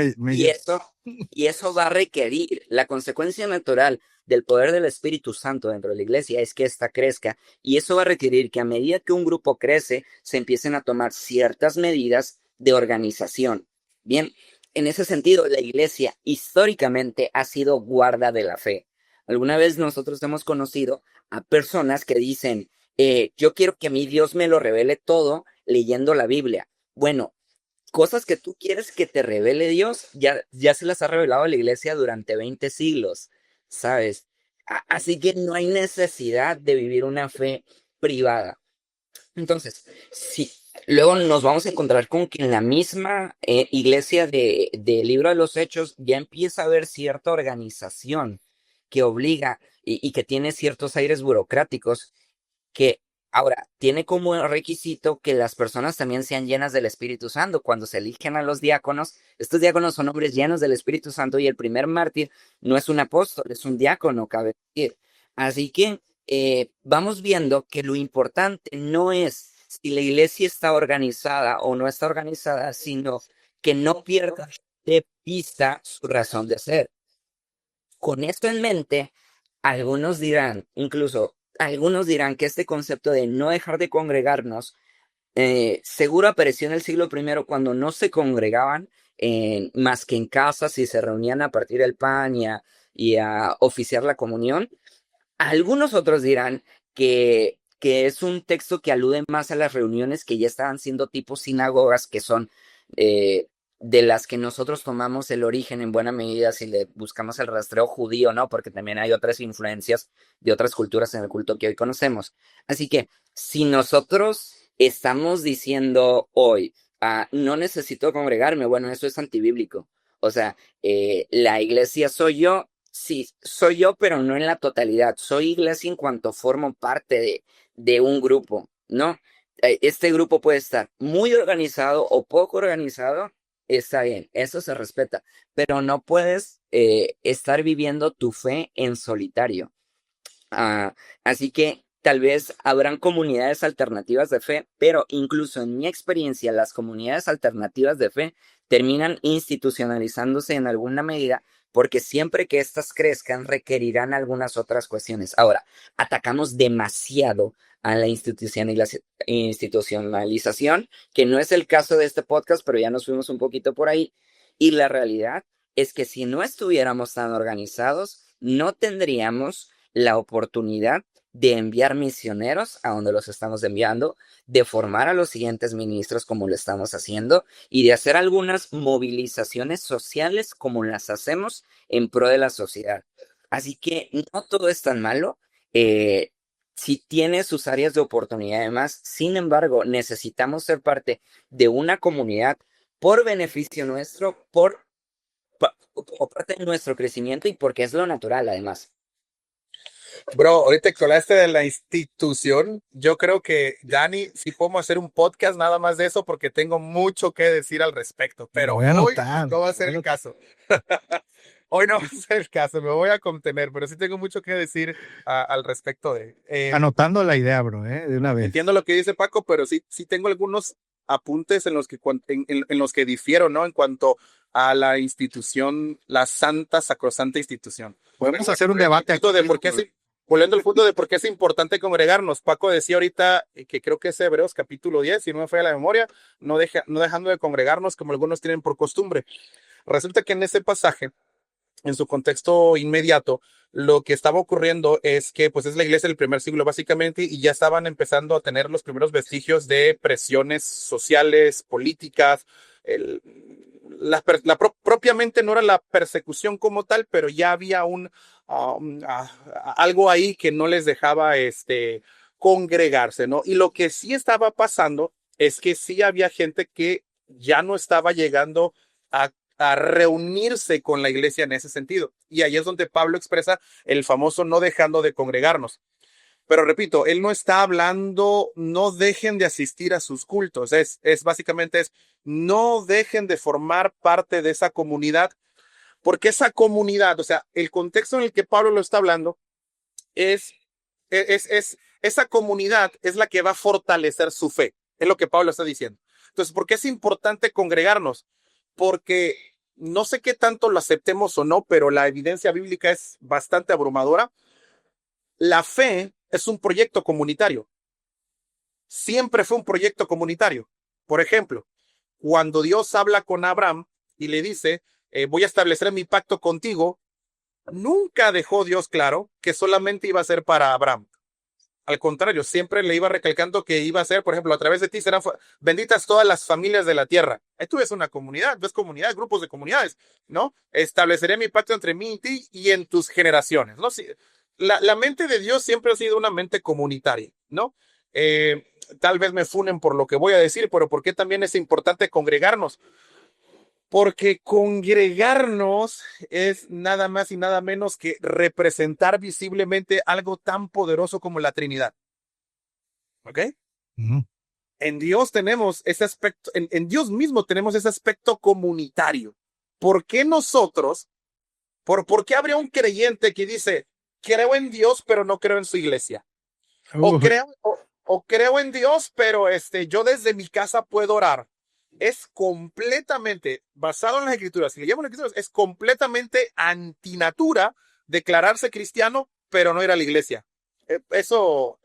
Y eso va a requerir, la consecuencia natural del poder del Espíritu Santo dentro de la iglesia es que ésta crezca. Y eso va a requerir que a medida que un grupo crece, se empiecen a tomar ciertas medidas de organización. Bien, en ese sentido, la iglesia históricamente ha sido guarda de la fe. Alguna vez nosotros hemos conocido a personas que dicen, yo quiero que mi Dios me lo revele todo leyendo la Biblia. Bueno, cosas que tú quieres que te revele Dios, ya se las ha revelado a la iglesia durante 20 siglos, ¿sabes? Así que no hay necesidad de vivir una fe privada. Entonces, sí, luego nos vamos a encontrar con que en la misma iglesia del Libro de los Hechos ya empieza a haber cierta organización que obliga y que tiene ciertos aires burocráticos que ahora tiene como requisito que las personas también sean llenas del Espíritu Santo. Cuando se eligen a los diáconos, estos diáconos son hombres llenos del Espíritu Santo y el primer mártir no es un apóstol, es un diácono, cabe decir. Así que vamos viendo que lo importante no es si la iglesia está organizada o no está organizada, sino que no pierda de vista su razón de ser. Con esto en mente, algunos dirán que este concepto de no dejar de congregarnos, seguro apareció en el siglo I cuando no se congregaban más que en casas y se reunían a partir del pan y a oficiar la comunión. Algunos otros dirán que es un texto que alude más a las reuniones que ya estaban siendo tipo sinagogas, que son eh, de las que nosotros tomamos el origen en buena medida si le buscamos el rastreo judío, ¿no? Porque también hay otras influencias de otras culturas en el culto que hoy conocemos. Así que si nosotros estamos diciendo hoy, no necesito congregarme, bueno, eso es antibíblico. O sea, la iglesia soy yo. Sí, soy yo, pero no en la totalidad. Soy iglesia en cuanto formo parte de un grupo, ¿no? Este grupo puede estar muy organizado o poco organizado, está bien, eso se respeta, pero no puedes estar viviendo tu fe en solitario. Ah, Así que tal vez habrán comunidades alternativas de fe, pero incluso en mi experiencia, las comunidades alternativas de fe terminan institucionalizándose en alguna medida porque siempre que éstas crezcan requerirán algunas otras cuestiones. Ahora, atacamos demasiado a la institucionalización, que no es el caso de este podcast, pero ya nos fuimos un poquito por ahí. Y la realidad es que si no estuviéramos tan organizados, no tendríamos la oportunidad de enviar misioneros a donde los estamos enviando, de formar a los siguientes ministros como lo estamos haciendo y de hacer algunas movilizaciones sociales como las hacemos en pro de la sociedad. Así que no todo es tan malo. sí tiene sus áreas de oportunidad además. Sin embargo, necesitamos ser parte de una comunidad por beneficio nuestro, o parte de nuestro crecimiento y porque es lo natural además. Bro, ahorita que hablaste de la institución, yo creo que, Dani, sí podemos hacer un podcast nada más de eso porque tengo mucho que decir al respecto, pero Voy a hoy anotar. no va a ser el caso. Hoy no va a ser el caso, me voy a contener, pero sí tengo mucho que decir al respecto de... Anotando la idea, bro, de una vez. Entiendo lo que dice Paco, pero sí tengo algunos apuntes en los que, en los que difiero, ¿no? En cuanto a la institución, la santa, sacrosanta institución. Podemos hacer un debate aquí. Volviendo al punto de por qué es importante congregarnos. Paco decía ahorita que creo que es Hebreos capítulo 10, si no me falla la memoria, no dejando de congregarnos como algunos tienen por costumbre. Resulta que en ese pasaje, en su contexto inmediato, lo que estaba ocurriendo es que pues es la iglesia del primer siglo básicamente y ya estaban empezando a tener los primeros vestigios de presiones sociales, políticas. Propiamente no era la persecución como tal, pero ya había algo ahí que no les dejaba congregarse, ¿no? Y lo que sí estaba pasando es que sí había gente que ya no estaba llegando a reunirse con la iglesia en ese sentido. Y ahí es donde Pablo expresa el famoso no dejando de congregarnos. Pero repito, él no está hablando, no dejen de asistir a sus cultos. Básicamente no dejen de formar parte de esa comunidad, porque esa comunidad, o sea, el contexto en el que Pablo lo está hablando esa comunidad es la que va a fortalecer su fe. Es lo que Pablo está diciendo. Entonces, ¿por qué es importante congregarnos? Porque no sé qué tanto lo aceptemos o no, pero la evidencia bíblica es bastante abrumadora. La fe es un proyecto comunitario. Siempre fue un proyecto comunitario. Por ejemplo, cuando Dios habla con Abraham y le dice, voy a establecer mi pacto contigo, nunca dejó Dios claro que solamente iba a ser para Abraham. Al contrario, siempre le iba recalcando que iba a ser, por ejemplo, a través de ti serán benditas todas las familias de la tierra. Tú ves una comunidad, ves comunidades, grupos de comunidades, ¿no? Estableceré mi pacto entre mí y ti y en tus generaciones, ¿no? La mente de Dios siempre ha sido una mente comunitaria, ¿no? Tal vez me funen por lo que voy a decir, pero ¿por qué también es importante congregarnos? Porque congregarnos es nada más y nada menos que representar visiblemente algo tan poderoso como la Trinidad. ¿Ok? Uh-huh. En Dios tenemos ese aspecto, en Dios mismo tenemos ese aspecto comunitario. ¿Por qué nosotros, por qué habría un creyente que dice, creo en Dios, pero no creo en su iglesia? O creo en Dios, pero yo desde mi casa puedo orar. Es completamente basado en las escrituras. Si leemos las escrituras, es completamente antinatura declararse cristiano, pero no ir a la iglesia. Eso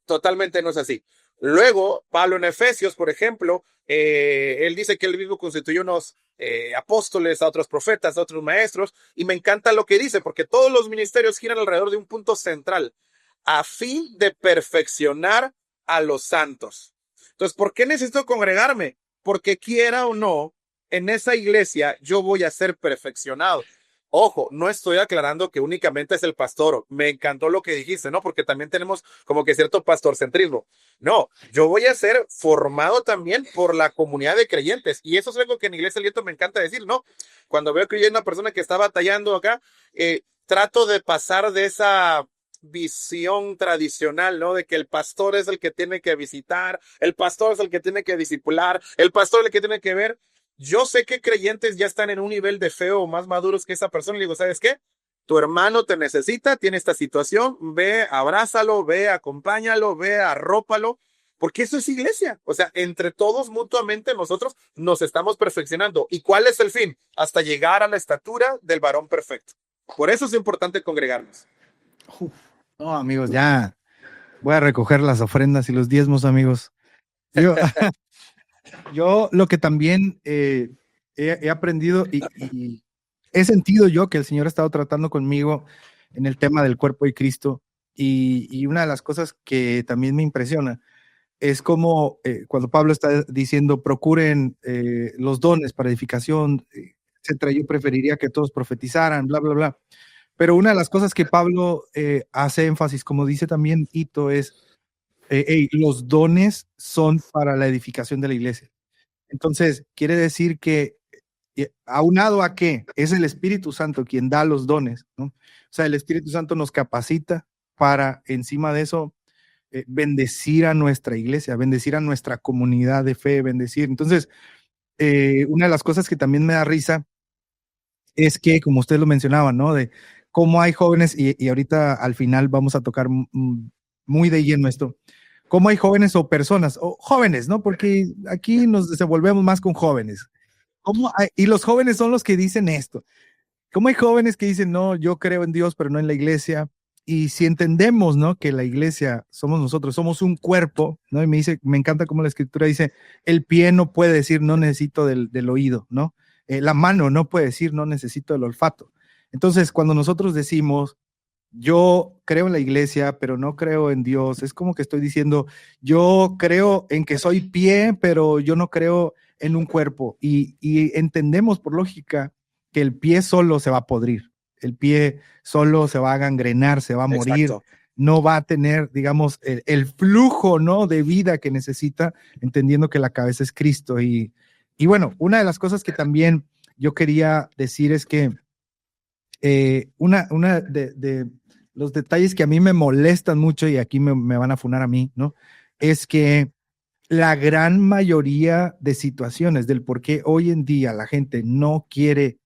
totalmente no es así. Luego, Pablo en Efesios, por ejemplo, él dice que él mismo constituyó unos apóstoles, a otros profetas, a otros maestros, y me encanta lo que dice, porque todos los ministerios giran alrededor de un punto central, a fin de perfeccionar a los santos. Entonces, ¿por qué necesito congregarme? Porque quiera o no, en esa iglesia yo voy a ser perfeccionado. Ojo, no estoy aclarando que únicamente es el pastor. Me encantó lo que dijiste, ¿no? Porque también tenemos como que cierto pastorcentrismo. No, yo voy a ser formado también por la comunidad de creyentes. Y eso es algo que en Iglesia Aliento me encanta decir, ¿no? Cuando veo que hay una persona que está batallando acá, trato de pasar de esa visión tradicional, ¿no? De que el pastor es el que tiene que visitar, el pastor es el que tiene que discipular, el pastor es el que tiene que ver. Yo sé que creyentes ya están en un nivel de fe o más maduros que esa persona. Y digo, ¿sabes qué? Tu hermano te necesita, tiene esta situación, ve, abrázalo, ve, acompáñalo, ve, arrópalo, porque eso es iglesia. O sea, entre todos mutuamente nosotros nos estamos perfeccionando. ¿Y cuál es el fin? Hasta llegar a la estatura del varón perfecto. Por eso es importante congregarnos. No, amigos, ya voy a recoger las ofrendas y los diezmos, Yo lo que también he aprendido y he sentido yo que el Señor ha estado tratando conmigo en el tema del cuerpo de Cristo y una de las cosas que también me impresiona es como cuando Pablo está diciendo procuren los dones para edificación, etcétera. Yo preferiría que todos profetizaran, bla, bla, bla. Pero una de las cosas que Pablo hace énfasis, como dice también Ito, es los dones son para la edificación de la iglesia. Entonces, quiere decir que aunado a que es el Espíritu Santo quien da los dones, ¿no? O sea, el Espíritu Santo nos capacita para, encima de eso, bendecir a nuestra iglesia, bendecir a nuestra comunidad de fe, bendecir. Entonces, una de las cosas que también me da risa es que, como usted lo mencionaba, ¿no? De cómo hay jóvenes, y ahorita al final vamos a tocar muy de lleno esto, cómo hay jóvenes o personas, o jóvenes, ¿no? Porque aquí nos desenvolvemos más con jóvenes. Y los jóvenes son los que dicen esto. ¿Cómo hay jóvenes que dicen, no, yo creo en Dios, pero no en la iglesia? Y si entendemos, ¿no? Que la iglesia somos nosotros, somos un cuerpo, ¿no? Y me encanta cómo la escritura dice, el pie no puede decir, no necesito del oído, ¿no? La mano no puede decir, no necesito del olfato. Entonces, cuando nosotros decimos, yo creo en la iglesia, pero no creo en Dios, es como que estoy diciendo, yo creo en que soy pie, pero yo no creo en un cuerpo. Y entendemos por lógica que el pie solo se va a podrir, el pie solo se va a gangrenar, se va a morir. Exacto. No va a tener, digamos, el flujo, ¿no? De vida que necesita, entendiendo que la cabeza es Cristo. Y bueno, una de las cosas que también yo quería decir es que una de los detalles que a mí me molestan mucho, y aquí me van a funar a mí, ¿no? Es que la gran mayoría de situaciones del por qué hoy en día la gente no quiere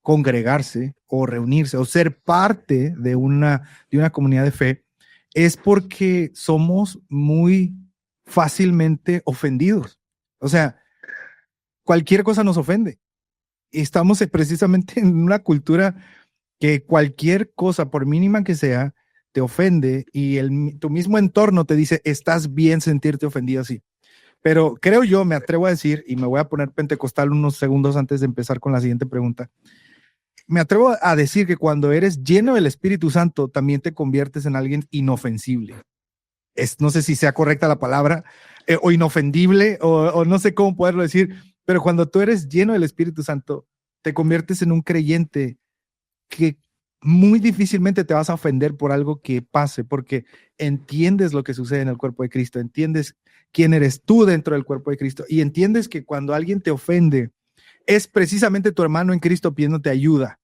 congregarse o reunirse o ser parte de una comunidad de fe es porque somos muy fácilmente ofendidos. O sea, cualquier cosa nos ofende. Estamos precisamente en una cultura que cualquier cosa, por mínima que sea, te ofende y tu mismo entorno te dice, estás bien sentirte ofendido así. Pero creo yo, me atrevo a decir, y me voy a poner pentecostal unos segundos antes de empezar con la siguiente pregunta, me atrevo a decir que cuando eres lleno del Espíritu Santo, también te conviertes en alguien inofensible. No sé si sea correcta la palabra, o inofendible, o no sé cómo poderlo decir, pero cuando tú eres lleno del Espíritu Santo, te conviertes en un creyente que muy difícilmente te vas a ofender por algo que pase, porque entiendes lo que sucede en el cuerpo de Cristo, entiendes quién eres tú dentro del cuerpo de Cristo y entiendes que cuando alguien te ofende, es precisamente tu hermano en Cristo pidiéndote ayuda,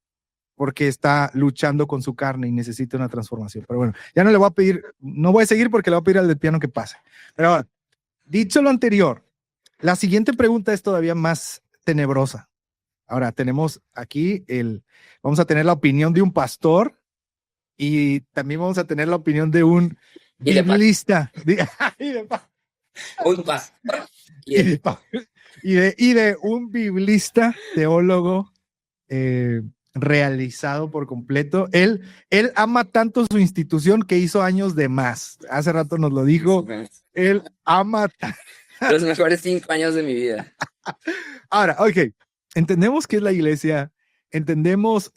porque está luchando con su carne y necesita una transformación. Pero bueno, ya no le voy a pedir, no voy a seguir porque le voy a pedir al del piano que pase. Pero ahora, dicho lo anterior, la siguiente pregunta es todavía más tenebrosa. Ahora tenemos aquí vamos a tener la opinión de un pastor y también vamos a tener la opinión de un biblista. Un pastor. Y de un biblista, teólogo realizado por completo. Él ama tanto su institución que hizo años de más. Hace rato nos lo dijo. Él ama los mejores 5 años de mi vida. Ahora, ok. Entendemos qué es la iglesia, entendemos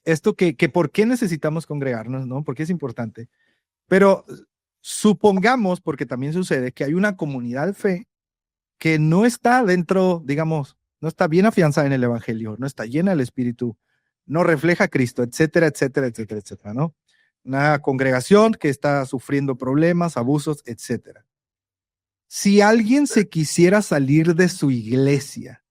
esto que por qué necesitamos congregarnos, ¿no? Porque es importante. Pero supongamos, porque también sucede, que hay una comunidad de fe que no está dentro, digamos, no está bien afianzada en el evangelio, no está llena del Espíritu, no refleja a Cristo, etcétera, etcétera, etcétera, etcétera, ¿no? Una congregación que está sufriendo problemas, abusos, etcétera. Si alguien se quisiera salir de su iglesia,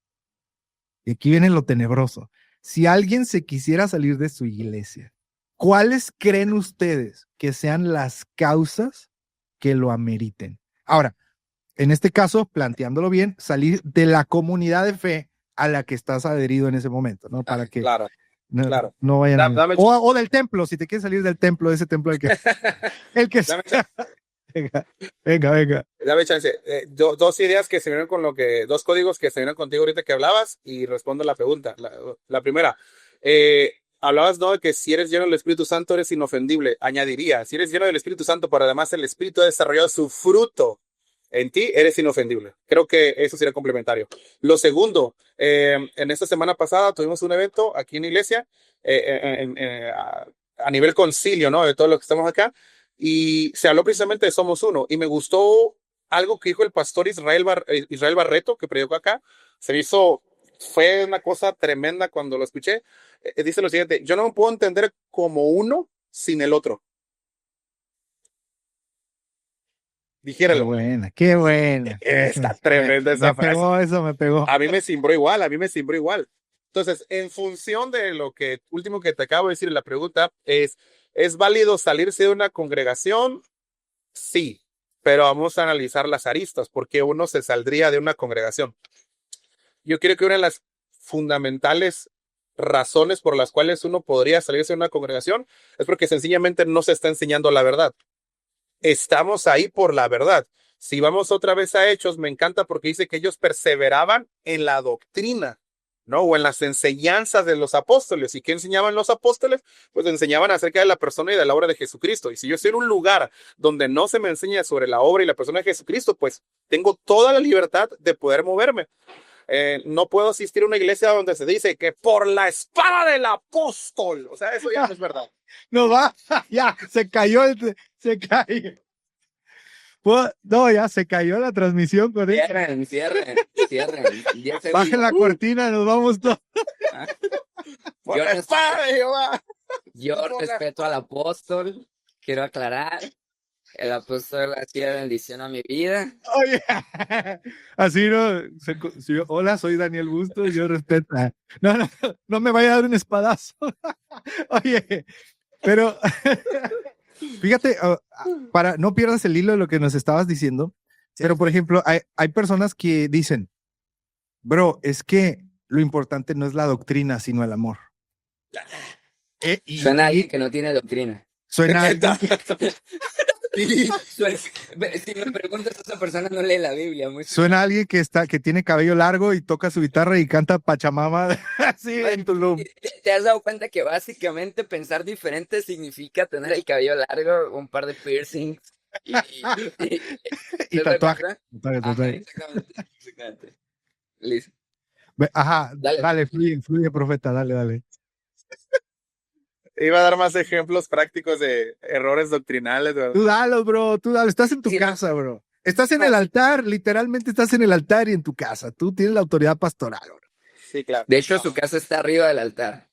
y aquí viene lo tenebroso. Si alguien se quisiera salir de su iglesia, ¿cuáles creen ustedes que sean las causas que lo ameriten? Ahora, en este caso, planteándolo bien, salir de la comunidad de fe a la que estás adherido en ese momento, ¿no? Para que claro. no vayan o del templo, si te quieres salir del templo, de ese templo el que venga. Dame chance. Dos ideas que se vienen con dos códigos que se vienen contigo ahorita que hablabas y respondo la pregunta. La primera, hablabas, ¿no? De que si eres lleno del Espíritu Santo eres inofendible. Añadiría, si eres lleno del Espíritu Santo, pero además el Espíritu ha desarrollado su fruto en ti, eres inofendible. Creo que eso sería complementario. Lo segundo, en esta semana pasada tuvimos un evento aquí en la iglesia, a nivel concilio, ¿no? De todo lo que estamos acá. Y se habló precisamente de Somos Uno. Y me gustó algo que dijo el pastor Israel Barreto, que predicó acá. Se me hizo fue una cosa tremenda cuando lo escuché. Dice lo siguiente: yo no me puedo entender como uno sin el otro. Qué Dijéralo. buena, qué buena. Está tremenda esa Me frase. pegó eso, me pegó. A mí me cimbró igual, a mí me cimbró igual. Entonces, en función de lo que último que te acabo de decir, la pregunta ¿es válido salirse de una congregación? Sí, pero vamos a analizar las aristas, porque uno se saldría de una congregación. Yo creo que una de las fundamentales razones por las cuales uno podría salirse de una congregación es porque sencillamente no se está enseñando la verdad. Estamos ahí por la verdad. Si vamos otra vez a Hechos, me encanta porque dice que ellos perseveraban en la doctrina, ¿no? O en las enseñanzas de los apóstoles. ¿Y qué enseñaban los apóstoles? Pues enseñaban acerca de la persona y de la obra de Jesucristo. Y si yo estoy en un lugar donde no se me enseña sobre la obra y la persona de Jesucristo, pues tengo toda la libertad de poder moverme. No puedo asistir a una iglesia donde se dice que por la espada del apóstol. O sea, eso ya no es verdad. No va, ya, se cayó, se cayó. No, ya se cayó la transmisión con eso. Cierren. 10 segundos. Bajen la cortina, nos vamos todos. Por la espada de Jehová. Yo respeto al apóstol, quiero aclarar. El apóstol hacía bendición a mi vida. Oye, así no. Hola, soy Daniel Bustos, yo respeto. No me vaya a dar un espadazo. Oye, pero fíjate, para no pierdas el hilo de lo que nos estabas diciendo, pero por ejemplo, hay personas que dicen, bro, es que lo importante no es la doctrina, sino el amor. Suena a alguien que no tiene doctrina. Suena a alguien Si me preguntas, esa persona no lee la Biblia. Suena a alguien que tiene cabello largo y toca su guitarra y canta Pachamama así en Tulum. ¿Te has dado cuenta que básicamente pensar diferente significa tener el cabello largo, un par de piercings y tatuaje? Exactamente. Listo. Ajá, dale, fluye, profeta, dale. Iba a dar más ejemplos prácticos de errores doctrinales, ¿verdad? Tú dalo, bro, estás en tu casa, bro. Estás en el altar, literalmente estás en el altar y en tu casa. Tú tienes la autoridad pastoral, bro. Sí, claro. De hecho, su casa está arriba del altar.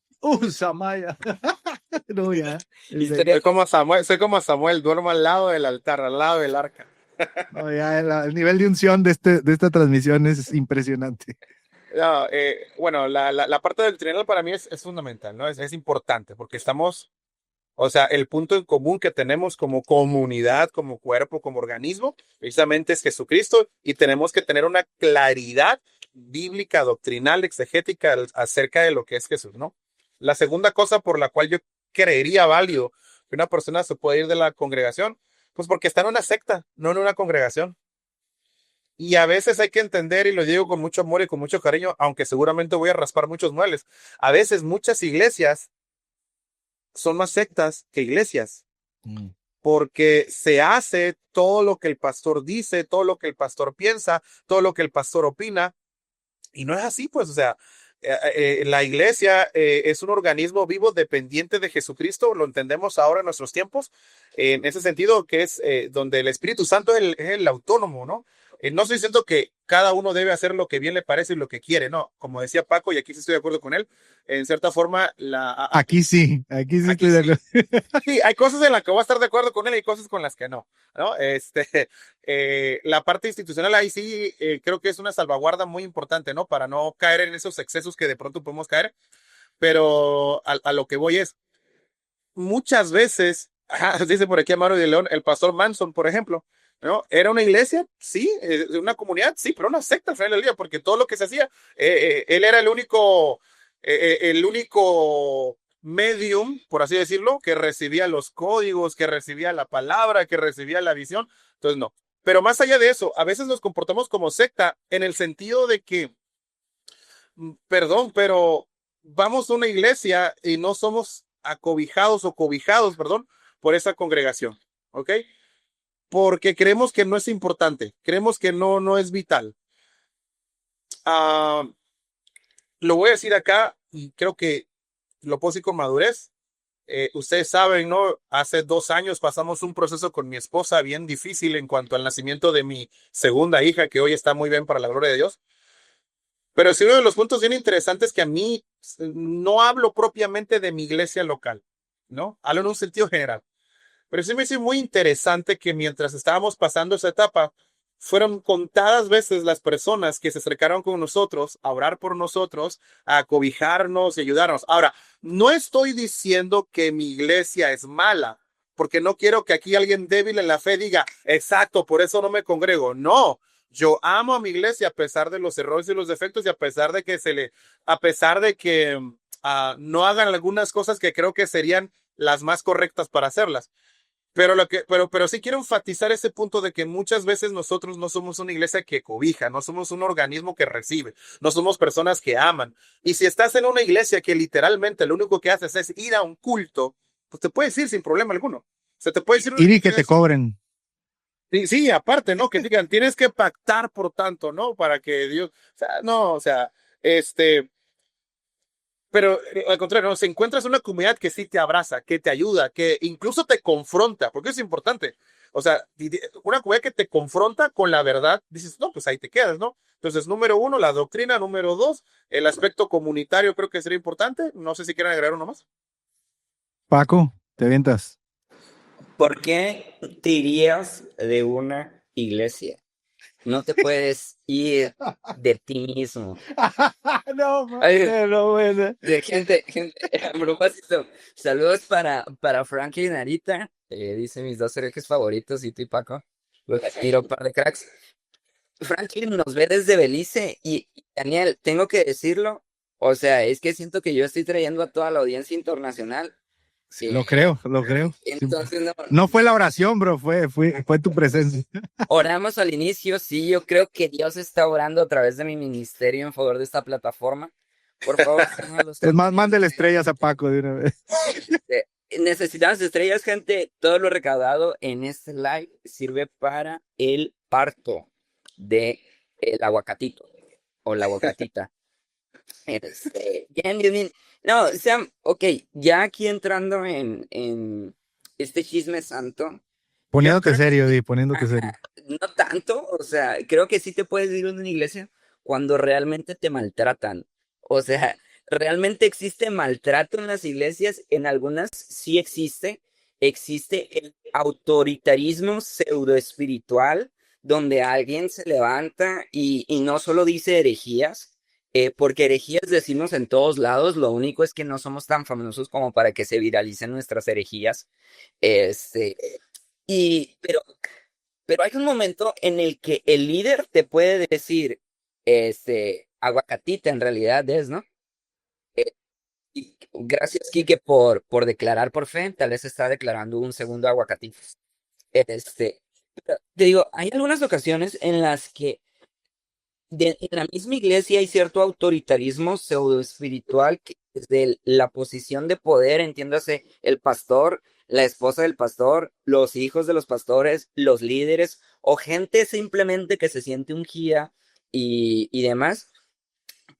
Samaya. No, ya. Soy como Samuel, duermo al lado del altar, al lado del arca. No, ya, el nivel de unción de esta transmisión es impresionante. No, bueno, la parte doctrinal para mí es fundamental, ¿no? Es importante porque estamos, o sea, el punto en común que tenemos como comunidad, como cuerpo, como organismo, precisamente es Jesucristo y tenemos que tener una claridad bíblica, doctrinal, exegética acerca de lo que es Jesús, ¿no? La segunda cosa por la cual yo creería válido que una persona se puede ir de la congregación, pues porque está en una secta, no en una congregación. Y a veces hay que entender, y lo digo con mucho amor y con mucho cariño, aunque seguramente voy a raspar muchos muebles, a veces muchas iglesias son más sectas que iglesias, porque se hace todo lo que el pastor dice, todo lo que el pastor piensa, todo lo que el pastor opina, y no es así, pues, o sea, la iglesia es un organismo vivo dependiente de Jesucristo, lo entendemos ahora en nuestros tiempos, en ese sentido que es donde el Espíritu Santo es el autónomo, ¿no? No estoy diciendo que cada uno debe hacer lo que bien le parece y lo que quiere, no, como decía Paco, y aquí sí estoy de acuerdo con él, en cierta forma, aquí sí estoy de acuerdo. Sí, hay cosas en las que voy a estar de acuerdo con él y cosas con las que no, ¿no? La parte institucional ahí sí creo que es una salvaguarda muy importante, ¿no? Para no caer en esos excesos que de pronto podemos caer, pero a lo que voy es, muchas veces, dice por aquí Amaro de León, el pastor Manson, por ejemplo, ¿no? Era una iglesia, sí, una comunidad, sí, pero una secta al final del día, porque todo lo que se hacía, él era el único medium, por así decirlo, que recibía los códigos, que recibía la palabra, que recibía la visión. Entonces, no. Pero más allá de eso, a veces nos comportamos como secta en el sentido de que, perdón, pero vamos a una iglesia y no somos acobijados o cobijados, perdón, por esa congregación, ¿ok? Porque creemos que no es importante, creemos que no es vital. Lo voy a decir acá y creo que lo puedo decir con madurez. Ustedes saben, ¿no? Hace 2 años pasamos un proceso con mi esposa bien difícil en cuanto al nacimiento de mi segunda hija, que hoy está muy bien para la gloria de Dios. Pero sí, uno de los puntos bien interesantes que a mí no hablo propiamente de mi iglesia local, ¿no? Hablo en un sentido general. Pero sí me hizo muy interesante que mientras estábamos pasando esa etapa, fueron contadas veces las personas que se acercaron con nosotros a orar por nosotros, a acobijarnos y ayudarnos. Ahora, no estoy diciendo que mi iglesia es mala, porque no quiero que aquí alguien débil en la fe diga, exacto, por eso no me congrego. No, yo amo a mi iglesia a pesar de los errores y los defectos y a pesar de que no hagan algunas cosas que creo que serían las más correctas para hacerlas. Pero sí quiero enfatizar ese punto de que muchas veces nosotros no somos una iglesia que cobija, no somos un organismo que recibe, no somos personas que aman. Y si estás en una iglesia que literalmente lo único que haces es ir a un culto, pues te puedes ir sin problema alguno. Se te puede decir Ir y que te cobren. sí, sí, aparte, ¿no? Que digan, tienes que pactar por tanto, ¿no? Para que Dios, o sea, no, o sea, este, pero al contrario, ¿no? Si encuentras una comunidad que sí te abraza, que te ayuda, que incluso te confronta, porque es importante. O sea, una comunidad que te confronta con la verdad, dices, no, pues ahí te quedas, ¿no? Entonces, número uno, la doctrina. Número dos, el aspecto comunitario creo que sería importante. No sé si quieren agregar uno más. Paco, te avientas. ¿Por qué te irías de una iglesia? No te puedes ir de ti mismo. No, Ay, no, bueno. a propósito, saludos para Frankie y Narita. Dice mis dos herejes favoritos, y tú y Paco. Los tiro par de cracks. Franklin nos ve desde Belice y Daniel, tengo que decirlo, o sea, es que siento que yo estoy trayendo a toda la audiencia internacional. Sí, lo creo, lo creo. Sí. Entonces, no, No fue la oración, bro, fue tu presencia. oramos al inicio, sí, yo creo que Dios está orando a través de mi ministerio en favor de esta plataforma. Por favor, Es más, mándale estrellas a Paco de una vez. necesitamos estrellas, gente. Todo lo recaudado en este live sirve para el parto de el aguacatito o la aguacatita. Bien, bien, bien. No, Sam, ok, ya aquí entrando en este chisme santo, yo Poniéndote creo serio, Di, poniéndote serio. no tanto, o sea, creo que sí te puedes ir a una iglesia cuando realmente te maltratan. O sea, realmente existe maltrato en las iglesias, en algunas sí existe el autoritarismo pseudo espiritual, donde alguien se levanta y no solo dice herejías, porque herejías decimos en todos lados, lo único es que no somos tan famosos como para que se viralicen nuestras herejías. Este, pero hay un momento en el que el líder te puede decir, aguacatita en realidad es, ¿no? Y gracias, Quique, por declarar por fe. Tal vez está declarando un segundo aguacatito. Pero te digo, hay algunas ocasiones en las que en la misma iglesia hay cierto autoritarismo pseudo espiritual que desde la posición de poder, entiéndase, el pastor, la esposa del pastor, los hijos de los pastores, los líderes o gente simplemente que se siente ungida y demás,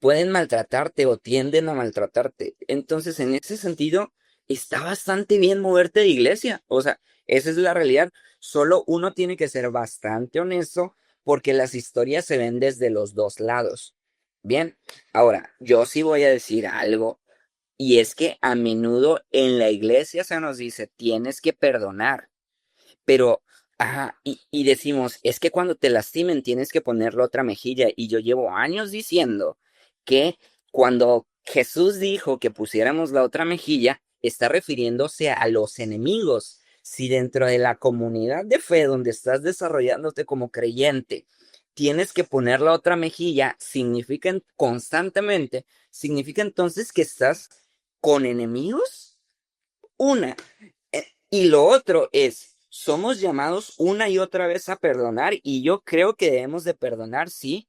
pueden maltratarte o tienden a maltratarte. Entonces, en ese sentido, está bastante bien moverte de iglesia. O sea, esa es la realidad. Solo uno tiene que ser bastante honesto porque las historias se ven desde los dos lados. Bien, ahora, yo sí voy a decir algo. Y es que a menudo en la iglesia se nos dice, tienes que perdonar. Pero, ajá, y decimos, es que cuando te lastimen tienes que poner la otra mejilla. Y yo llevo años diciendo que cuando Jesús dijo que pusiéramos la otra mejilla, está refiriéndose a los enemigos. Si dentro de la comunidad de fe donde estás desarrollándote como creyente, tienes que poner la otra mejilla, constantemente, significa entonces que estás con enemigos. Una. Y lo otro es, somos llamados una y otra vez a perdonar y yo creo que debemos de perdonar, sí,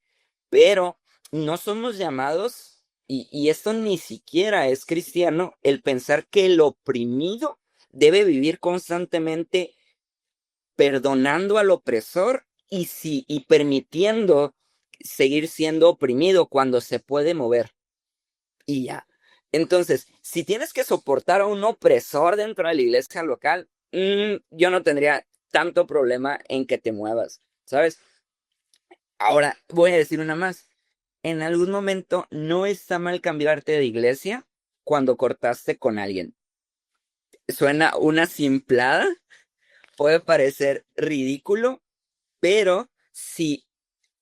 pero no somos llamados, y esto ni siquiera es cristiano, el pensar que el oprimido debe vivir constantemente perdonando al opresor y permitiendo seguir siendo oprimido cuando se puede mover. Y ya. Entonces, si tienes que soportar a un opresor dentro de la iglesia local, yo no tendría tanto problema en que te muevas, ¿sabes? Ahora, voy a decir una más. en algún momento no está mal cambiarte de iglesia cuando cortaste con alguien. Suena una simplada, puede parecer ridículo, pero si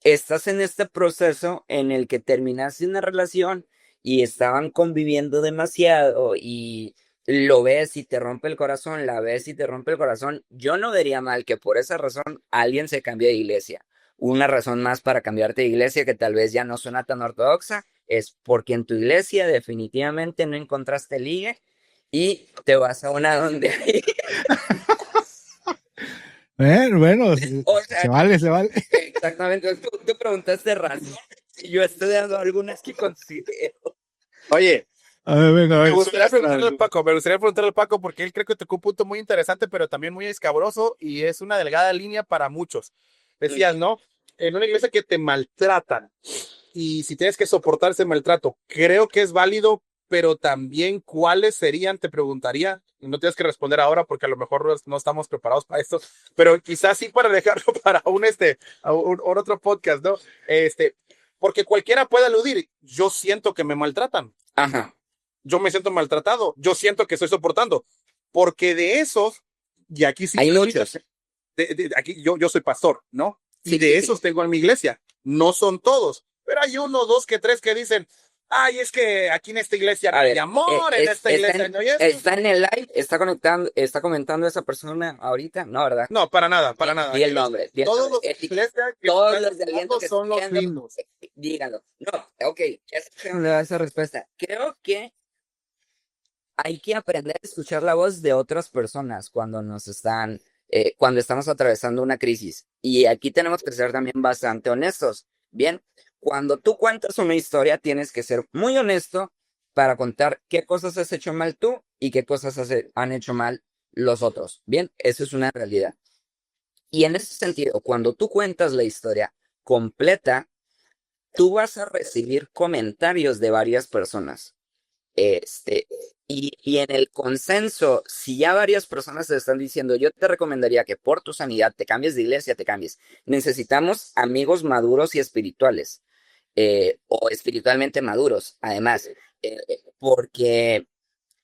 estás en este proceso en el que terminaste una relación y estaban conviviendo demasiado y lo ves y te rompe el corazón, la ves y te rompe el corazón, yo no vería mal que por esa razón alguien se cambie de iglesia. Una razón más para cambiarte de iglesia que tal vez ya no suena tan ortodoxa es porque en tu iglesia definitivamente no encontraste ligue y te vas a una donde hay. Bueno, O sea, se vale, se vale. exactamente, tú preguntaste razón y yo estoy dando algunas que considero. Oye, A ver, venga, a me ver. gustaría preguntarle al Paco, porque él creo que tocó un punto muy interesante, pero también muy escabroso y es una delgada línea para muchos. Decías, ¿no? En una iglesia que te maltratan y si tienes que soportar ese maltrato, creo que es válido, pero también cuáles serían, te preguntaría, y no tienes que responder ahora porque a lo mejor no estamos preparados para esto, pero quizás sí para dejarlo para un otro podcast, ¿no? Porque cualquiera puede aludir, yo siento que me maltratan. Ajá. Yo me siento maltratado, yo siento que estoy soportando, porque de esos, y aquí sí, Hay muchos. aquí yo soy pastor, ¿no? Y Sí, de sí, esos sí. tengo en mi iglesia, no son todos, pero hay uno, dos, que tres que dicen, ay, es que aquí en esta iglesia no A hay ver, amor, en esta iglesia no hay esto. está en el live, está comentando esa persona ahorita, no, ¿verdad? No, para nada, para nada. Di el nombre, di el Todos nombre. los de la iglesia que Todos están los de Aliento hablando que son están los viendo, lindos. díganlo. No, ok, esa respuesta. Creo que hay que aprender a escuchar la voz de otras personas cuando estamos atravesando una crisis. Y aquí tenemos que ser también bastante honestos. Bien, cuando tú cuentas una historia, tienes que ser muy honesto para contar qué cosas has hecho mal tú y qué cosas han hecho mal los otros. Bien, eso es una realidad. Y en ese sentido, cuando tú cuentas la historia completa, tú vas a recibir comentarios de varias personas. Este, y en el consenso, si ya varias personas te están diciendo, yo te recomendaría que por tu sanidad te cambies de iglesia, te cambies. Necesitamos amigos maduros y espirituales, o espiritualmente maduros, además, porque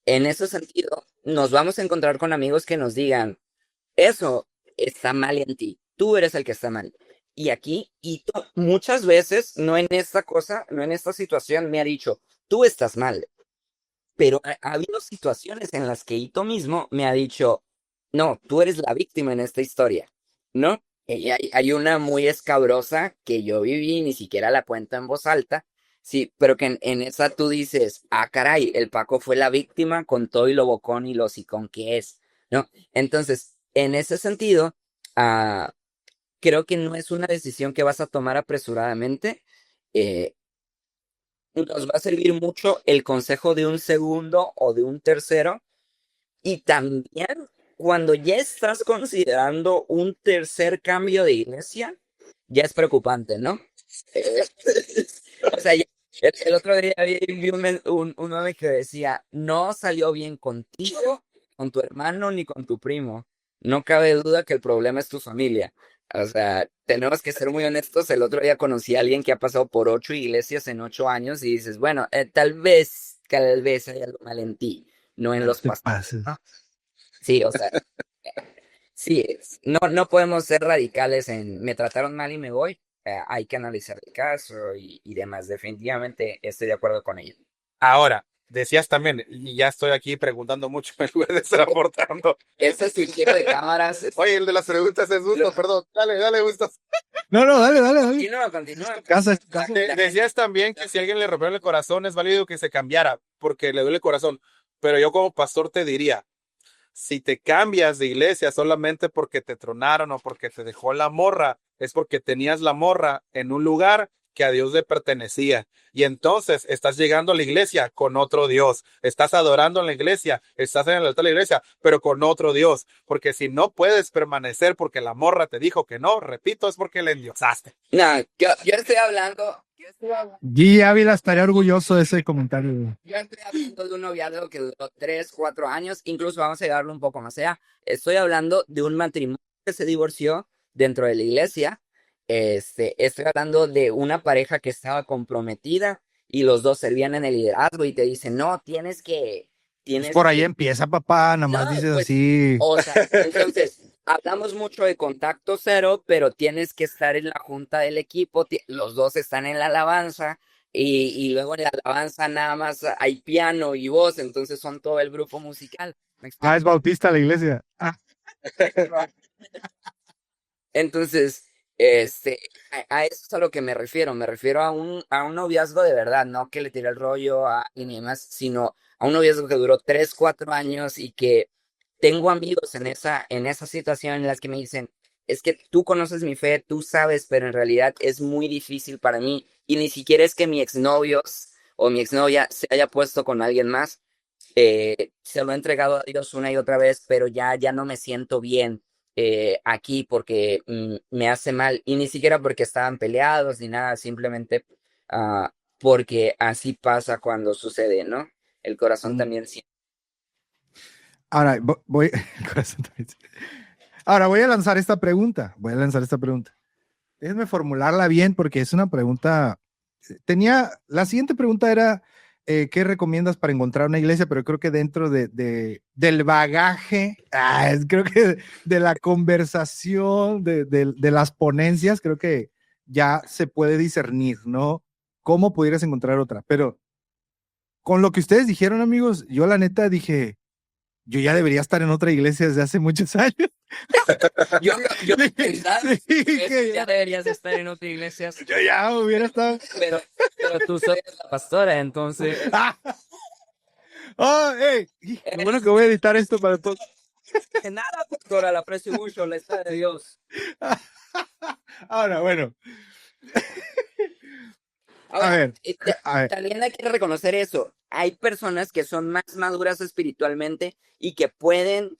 en ese sentido nos vamos a encontrar con amigos que nos digan, eso está mal en ti, tú eres el que está mal. Y aquí, muchas veces, no en esta cosa, no en esta situación, me ha dicho, tú estás mal. Pero ha habido situaciones en las que Ito mismo me ha dicho, no, tú eres la víctima en esta historia, ¿no? Y hay una muy escabrosa que yo viví, ni siquiera la cuento en voz alta, sí, pero que en esa tú dices, ah, caray, el Paco fue la víctima con todo y lo bocón y lo hocicón que es, ¿no? Entonces, en ese sentido, ah, creo que no es una decisión que vas a tomar apresuradamente. eh, Nos va a servir mucho el consejo de un segundo o de un tercero. Y también cuando ya estás considerando un tercer cambio de iglesia, ya es preocupante, ¿no? Eh, o sea, el otro día vi un meme que decía, no salió bien contigo, con tu hermano ni con tu primo. No cabe duda que el problema es tu familia. O sea, tenemos que ser muy honestos. El otro día conocí a alguien que ha pasado por 8 iglesias en 8 años y dices, bueno, tal vez hay algo mal en ti, no en los Te pastores, pases. ¿no? Sí, o sea, sí, no podemos ser radicales en me trataron mal y me voy. Hay que analizar el caso y demás. Definitivamente estoy de acuerdo con ella. Ahora, decías también, y ya estoy aquí preguntando mucho en lugar de estar aportando. Este es tu giro de cámaras. Oye, el de las preguntas es Bustos, perdón. Dale, Bustos. No, dale, dale. Continúa. Casa, es tu casa. Decías también que si alguien le rompió el corazón es válido que se cambiara porque le duele el corazón. Pero yo como pastor te diría, si te cambias de iglesia solamente porque te tronaron o porque te dejó la morra, es porque tenías la morra en un lugar que a Dios le pertenecía. Y entonces estás llegando a la iglesia con otro Dios. Estás adorando en la iglesia, estás en el altar de la iglesia, pero con otro Dios. Porque si no puedes permanecer porque la morra te dijo que no, repito, es porque le endiosaste. No, yo estoy hablando. Guy Ávila estaría orgulloso de ese comentario. Yo estoy hablando de un noviazgo que duró 3, 4 años, incluso vamos a llevarlo un poco más allá. Estoy hablando de un matrimonio que se divorció dentro de la iglesia Estoy hablando de una pareja que estaba comprometida y los dos servían en el liderazgo y te dicen, no, Pues tienes por ahí que, empieza, papá, nada no, más dices pues, así. o sea, entonces, hablamos mucho de contacto cero, pero tienes que estar en la junta del equipo, los dos están en la alabanza y luego en la alabanza nada más hay piano y voz, entonces son todo el grupo musical. ¿Me explico? Ah, es bautista la iglesia. Ah, Entonces, a eso es a lo que me refiero a un noviazgo de verdad, no que le tiré el rollo y ni demás, sino a un noviazgo que duró 3, 4 años y que tengo amigos en esa situación en las que me dicen, es que tú conoces mi fe, tú sabes, pero en realidad es muy difícil para mí y ni siquiera es que mi exnovio o mi exnovia se haya puesto con alguien más, se lo he entregado a Dios una y otra vez, pero ya no me siento bien aquí porque me hace mal y ni siquiera porque estaban peleados ni nada, simplemente porque así pasa cuando sucede, ¿no? El corazón mm. también siente. Ahora voy, corazón también. Ahora voy a lanzar esta pregunta. Voy a lanzar esta pregunta. Déjenme formularla bien porque es una pregunta. La siguiente pregunta era, ¿qué recomiendas para encontrar una iglesia? Pero creo que dentro del bagaje, creo que de la conversación, de las ponencias, creo que ya se puede discernir, ¿no? ¿Cómo pudieras encontrar otra? Pero con lo que ustedes dijeron, amigos, yo la neta dije, yo ya debería estar en otra iglesia desde hace muchos años. Yo pensaba Sí, que ya deberías estar en otra iglesia, yo ya hubiera estado. pero tú soy la pastora, entonces. Oh, hey, qué bueno que voy a editar esto para todos. Que nada, pastora, la aprecio mucho, la está de Dios. Ahora, bueno. A Ahora, ver, a ver. también hay que reconocer eso. Hay personas que son más maduras espiritualmente y que pueden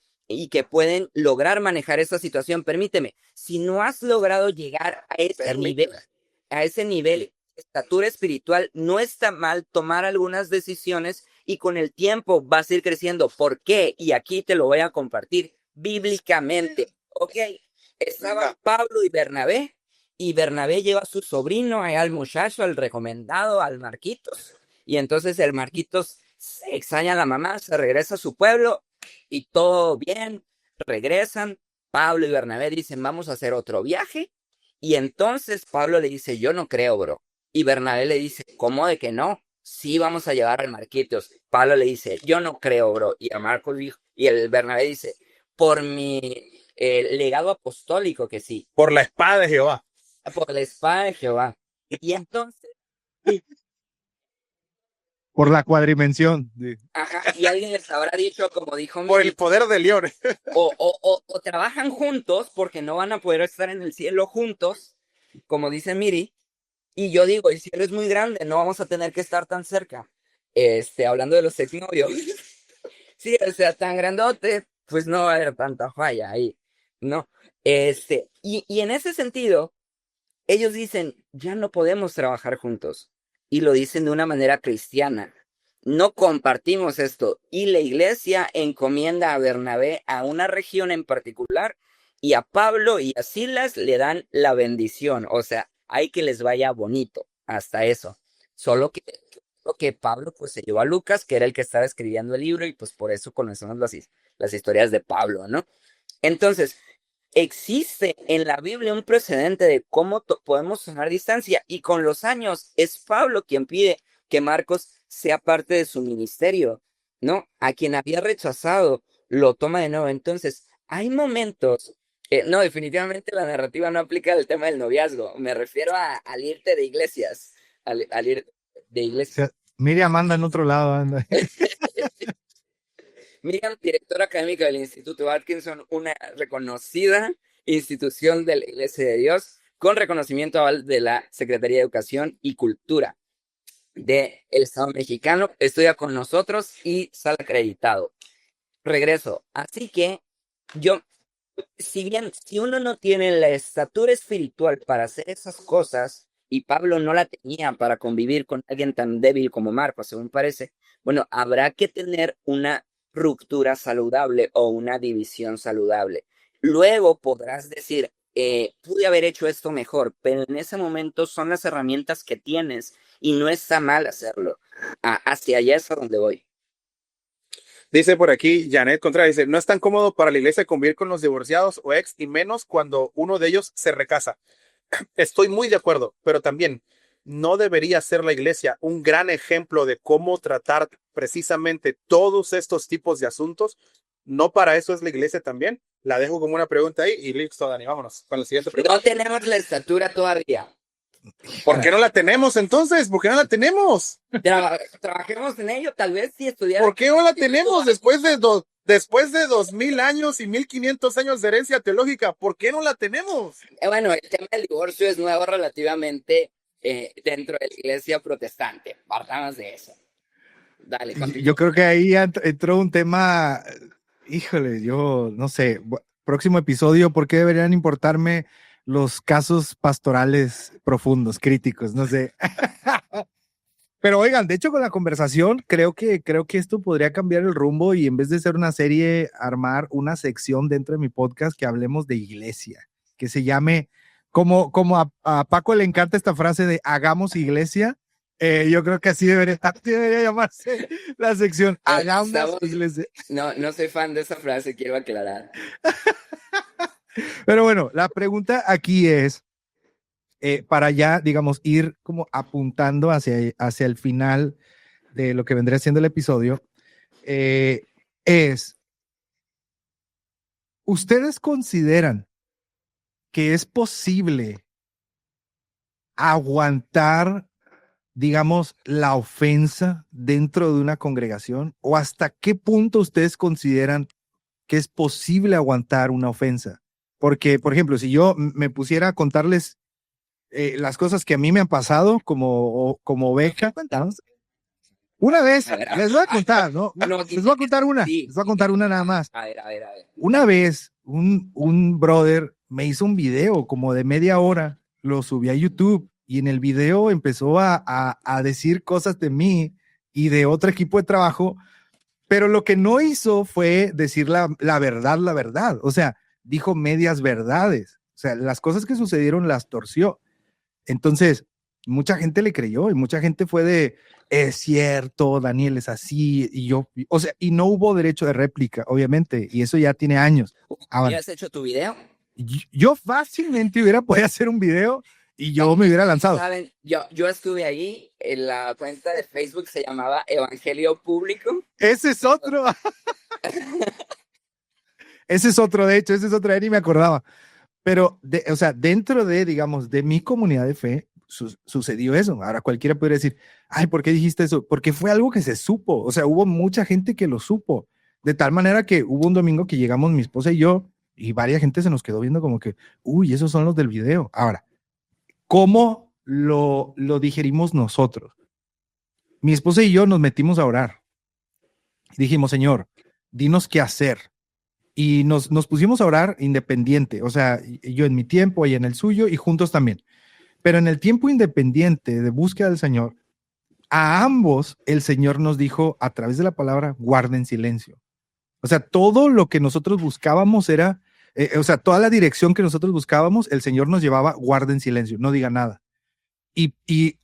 lograr manejar esa situación. Permíteme, si no has logrado llegar a ese nivel de estatura espiritual, no está mal tomar algunas decisiones y con el tiempo vas a ir creciendo. ¿Por qué? Y aquí te lo voy a compartir bíblicamente. Ok, estaban Pablo y Bernabé lleva a su sobrino, al muchacho, al recomendado, al Marquitos. Y entonces el Marquitos se extraña a la mamá, se regresa a su pueblo y todo bien, regresan. Pablo y Bernabé dicen, vamos a hacer otro viaje. Y entonces Pablo le dice, yo no creo, bro. Y Bernabé le dice, ¿cómo de que no? Sí, vamos a llevar al Marquitos. Pablo le dice, yo no creo, bro. Y a Marcos dijo, y el Bernabé dice, por mi legado apostólico que sí, Por la espada de Jehová. por la espada de Jehová. Y entonces, Por la cuadrimensión. ajá, y alguien les habrá dicho, como dijo Por Miri, el poder de León. o trabajan juntos porque no van a poder estar en el cielo juntos, como dice Miri, y yo digo, el cielo es muy grande, no vamos a tener que estar tan cerca. Hablando de los exnovios, sí, o sea, tan grandote, pues no va a haber tanta falla ahí, ¿no? Y en ese sentido, ellos dicen, ya no podemos trabajar juntos. Y lo dicen de una manera cristiana. No compartimos esto. Y la iglesia encomienda a Bernabé a una región en particular y a Pablo y a Silas le dan la bendición. O sea, hay que les vaya bonito. Hasta eso. Solo que Pablo pues se llevó a Lucas, que era el que estaba escribiendo el libro y pues por eso conocemos las historias de Pablo, ¿no? Entonces, existe en la Biblia un precedente de cómo podemos tomar distancia y con los años es Pablo quien pide que Marcos sea parte de su ministerio, ¿no? A quien había rechazado lo toma de nuevo. Entonces, hay momentos, no, definitivamente la narrativa no aplica al tema del noviazgo, me refiero al irte de iglesias, al ir de O iglesias. sea, Miriam anda en otro lado, anda. Miriam, directora académica del Instituto Atkinson, una reconocida institución de la Iglesia de Dios, con reconocimiento aval de la Secretaría de Educación y Cultura del Estado mexicano, estudia con nosotros y sale acreditado. Regreso. Así que yo, si uno no tiene la estatura espiritual para hacer esas cosas, y Pablo no la tenía para convivir con alguien tan débil como Marcos, según parece, bueno, habrá que tener una ruptura saludable o una división saludable. Luego podrás decir, pude haber hecho esto mejor, pero en ese momento son las herramientas que tienes y no está mal hacerlo. Hacia allá es a donde voy. Dice por aquí Janet Contreras, dice, no es tan cómodo para la iglesia convivir con los divorciados o ex, y menos cuando uno de ellos se recasa. Estoy muy de acuerdo, pero también no debería ser la iglesia un gran ejemplo de cómo tratar precisamente todos estos tipos de asuntos. ¿No para eso es la iglesia también? La dejo como una pregunta ahí y listo, Dani, vámonos con la siguiente pregunta. No tenemos la estatura todavía. ¿Por qué no la tenemos entonces? ¿Por qué no la tenemos? Trabajemos en ello, tal vez si estudiara. ¿Por qué no la tenemos después de 2000 años y 1500 años de herencia teológica? ¿Por qué no la tenemos? Bueno, el tema del divorcio es nuevo relativamente dentro de la iglesia protestante. Partamos de eso. Dale, continúa. Yo creo que ahí entró un tema, híjole, yo no sé, próximo episodio, ¿por qué deberían importarme los casos pastorales profundos, críticos? No sé. Pero oigan, de hecho con la conversación creo que esto podría cambiar el rumbo y en vez de ser una serie, armar una sección dentro de mi podcast que hablemos de iglesia, que se llame, como a Paco le encanta esta frase de hagamos iglesia, yo creo que así debería llamarse la sección, hagamos iglesia. No soy fan de esa frase, quiero aclarar. Pero bueno, la pregunta aquí es, para ya, digamos, ir como apuntando hacia el final de lo que vendría siendo el episodio, es, ¿ustedes consideran que es posible aguantar, digamos, la ofensa dentro de una congregación? ¿O hasta qué punto ustedes consideran que es posible aguantar una ofensa? Porque, por ejemplo, si yo me pusiera a contarles las cosas que a mí me han pasado como oveja. Una vez, les voy a contar, ¿no? Les voy a contar una, les voy a contar una nada más. A ver. Una vez, un brother me hizo un video como de media hora, lo subí a YouTube y en el video empezó a decir cosas de mí y de otro equipo de trabajo, pero lo que no hizo fue decir la verdad. O sea, dijo medias verdades. O sea, las cosas que sucedieron las torció. Entonces, mucha gente le creyó y mucha gente fue de, es cierto, Daniel es así, y yo, o sea, y no hubo derecho de réplica, obviamente, y eso ya tiene años. Ahora, ¿has hecho tu video? Yo fácilmente hubiera podido hacer un video y yo me hubiera lanzado. ¿Saben? Yo estuve ahí, en la cuenta de Facebook se llamaba Evangelio Público. Ese es otro. Ese es otro, de hecho, ese es otro, ni me acordaba. Pero, o sea, dentro de, digamos, de mi comunidad de fe, sucedió eso. Ahora cualquiera podría decir, ay, ¿por qué dijiste eso? Porque fue algo que se supo. O sea, hubo mucha gente que lo supo. De tal manera que hubo un domingo que llegamos mi esposa y yo, y varias gente se nos quedó viendo como que, uy, esos son los del video. Ahora, ¿cómo lo digerimos nosotros? Mi esposa y yo nos metimos a orar. Dijimos, Señor, dinos qué hacer. Y nos pusimos a orar independiente, o sea, yo en mi tiempo, ella en el suyo y juntos también. Pero en el tiempo independiente de búsqueda del Señor, a ambos el Señor nos dijo a través de la palabra, guarden silencio. O sea, todo lo que nosotros buscábamos era, o sea, toda la dirección que nosotros buscábamos, el Señor nos llevaba, guarden silencio, no diga nada. Y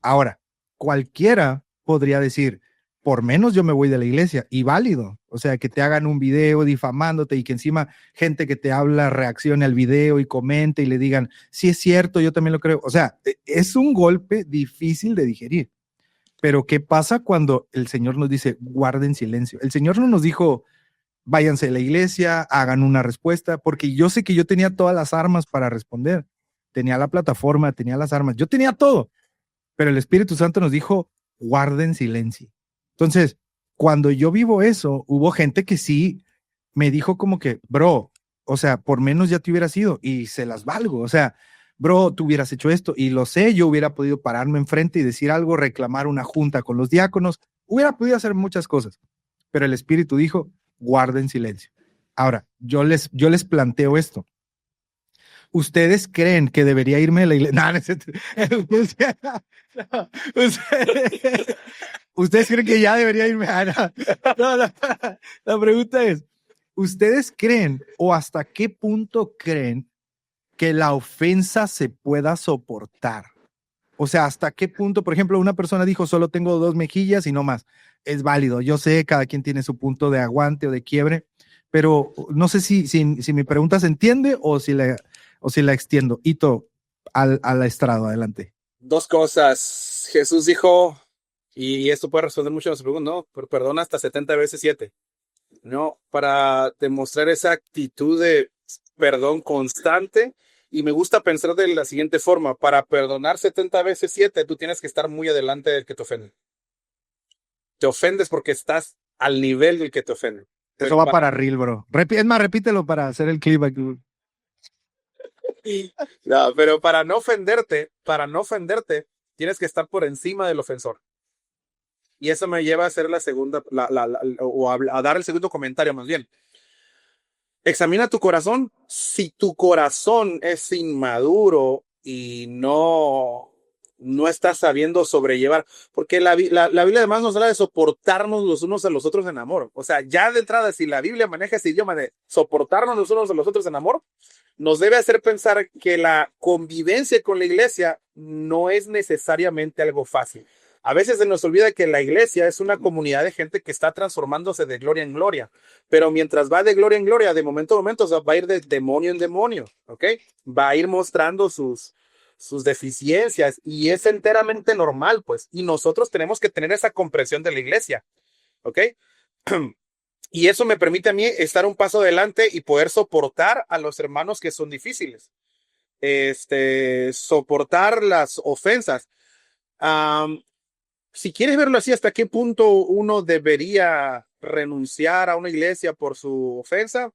ahora, cualquiera podría decir, por menos yo me voy de la iglesia, y válido. O sea, que te hagan un video difamándote y que encima gente que te habla reaccione al video y comente y le digan, sí es cierto, yo también lo creo. O sea, es un golpe difícil de digerir. Pero ¿qué pasa cuando el Señor nos dice, guarden silencio? El Señor no nos dijo, váyanse a la iglesia, hagan una respuesta, porque yo sé que yo tenía todas las armas para responder. Tenía la plataforma, tenía las armas, yo tenía todo. Pero el Espíritu Santo nos dijo, guarden silencio. Entonces, cuando yo vivo eso, hubo gente que sí me dijo como que, bro, o sea, por menos ya te hubieras ido y se las valgo. O sea, bro, tú hubieras hecho esto y lo sé, yo hubiera podido pararme enfrente y decir algo, reclamar una junta con los diáconos, hubiera podido hacer muchas cosas, pero el Espíritu dijo, guarden silencio. Ahora, yo les planteo esto. ¿Ustedes creen que debería irme de la iglesia? No, ¿Ustedes creen que ya debería irme? No, la pregunta es, ¿ustedes creen o hasta qué punto creen que la ofensa se pueda soportar. O sea, ¿hasta qué punto? Por ejemplo, una persona dijo, solo tengo 2 mejillas y no más. Es válido. Yo sé, cada quien tiene su punto de aguante o de quiebre, pero no sé si mi pregunta se entiende o si la extiendo. Hito, al estrado, adelante. Dos cosas. Jesús dijo, y esto puede responder mucho a nuestra pregunta, ¿no? Pero perdona hasta 70 veces 7. ¿No? Para demostrar esa actitud de perdón constante. Y me gusta pensar de la siguiente forma: para perdonar 70 veces 7, tú tienes que estar muy adelante del que te ofende. Te ofendes porque estás al nivel del que te ofende. Eso va para Reel, bro. Es más, repítelo para hacer el clip aquí. No, pero para no ofenderte, tienes que estar por encima del ofensor. Y eso me lleva a hacer la segunda, o a dar el segundo comentario más bien. Examina tu corazón. Si tu corazón es inmaduro y no estás sabiendo sobrellevar, porque la Biblia además nos habla de soportarnos los unos a los otros en amor. O sea, ya de entrada, si la Biblia maneja ese idioma de soportarnos los unos a los otros en amor, nos debe hacer pensar que la convivencia con la iglesia no es necesariamente algo fácil. A veces se nos olvida que la iglesia es una comunidad de gente que está transformándose de gloria en gloria, pero mientras va de gloria en gloria, de momento a momento, o sea, va a ir de demonio en demonio, ¿ok? Va a ir mostrando sus deficiencias y es enteramente normal, pues, y nosotros tenemos que tener esa comprensión de la iglesia, ¿ok? Y eso me permite a mí estar un paso adelante y poder soportar a los hermanos que son difíciles, soportar las ofensas. Si quieres verlo así, ¿hasta qué punto uno debería renunciar a una iglesia por su ofensa?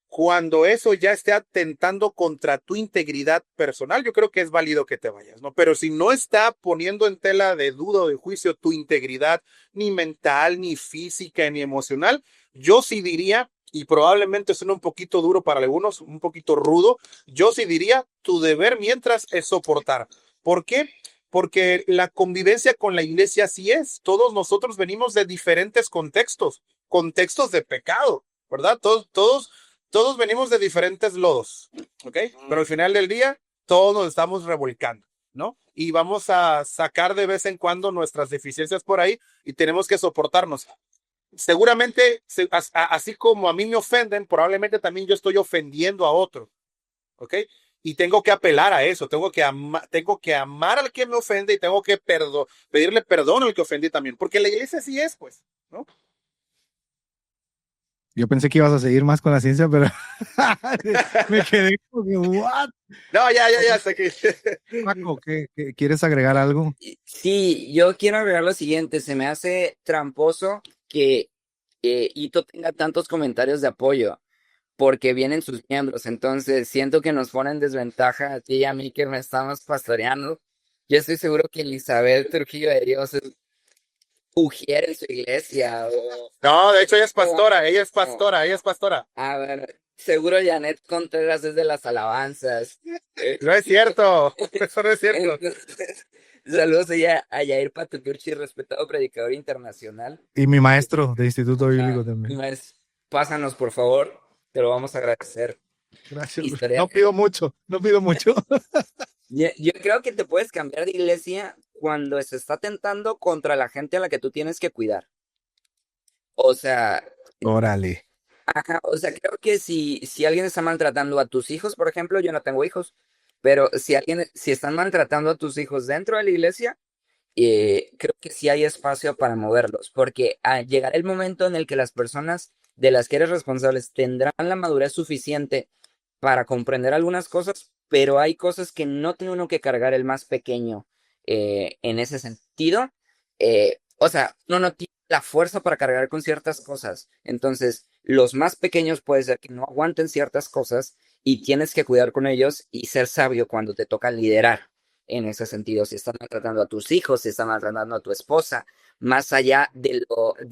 Cuando eso ya esté atentando contra tu integridad personal, yo creo que es válido que te vayas, ¿no? Pero si no está poniendo en tela de duda o de juicio tu integridad, ni mental, ni física, ni emocional, yo sí diría, y probablemente suena un poquito duro para algunos, un poquito rudo, yo sí diría, tu deber mientras es soportar. ¿Por qué? Porque la convivencia con la iglesia así es. Todos nosotros venimos de diferentes contextos de pecado, ¿verdad? Todos venimos de diferentes lodos, ¿ok? Pero al final del día, todos nos estamos revolcando, ¿no? Y vamos a sacar de vez en cuando nuestras deficiencias por ahí y tenemos que soportarnos. Seguramente, así como a mí me ofenden, probablemente también yo estoy ofendiendo a otro, ¿ok? Y tengo que apelar a eso, tengo que amar al que me ofende y tengo que pedirle perdón al que ofendí también, porque la iglesia así es, pues, ¿no? Yo pensé que ibas a seguir más con la ciencia, pero me quedé como que, ¿what? No, ya, hasta aquí. Paco, ¿quieres agregar algo? Sí, yo quiero agregar lo siguiente. Se me hace tramposo que Ito tenga tantos comentarios de apoyo, porque vienen sus miembros. Entonces, siento que nos pone en desventaja a ti y a mí que me estamos pastoreando. Yo estoy seguro que Elizabeth Trujillo de Dios es ujier en su iglesia. No, de hecho ella es pastora. A ver, seguro Janet Contreras es de las alabanzas. No es cierto, eso no es cierto. Entonces, saludos a Yair Patucurchi, respetado predicador internacional. Y mi maestro de Instituto Bíblico también. Pásanos, por favor, te lo vamos a agradecer. Gracias. Historia. No pido mucho. Yo creo que te puedes cambiar de iglesia cuando se está tentando contra la gente a la que tú tienes que cuidar. O sea, Órale. ajá, o sea, creo que si alguien está maltratando a tus hijos, por ejemplo, yo no tengo hijos, pero si están maltratando a tus hijos dentro de la iglesia, creo que sí hay espacio para moverlos, porque llegará el momento en el que las personas de las que eres responsables tendrán la madurez suficiente para comprender algunas cosas, pero hay cosas que no tiene uno que cargar el más pequeño en ese sentido. O sea, uno no tiene la fuerza para cargar con ciertas cosas. Entonces, los más pequeños puede ser que no aguanten ciertas cosas y tienes que cuidar con ellos y ser sabio cuando te toca liderar. En ese sentido, si están maltratando a tus hijos, si están maltratando a tu esposa, más allá de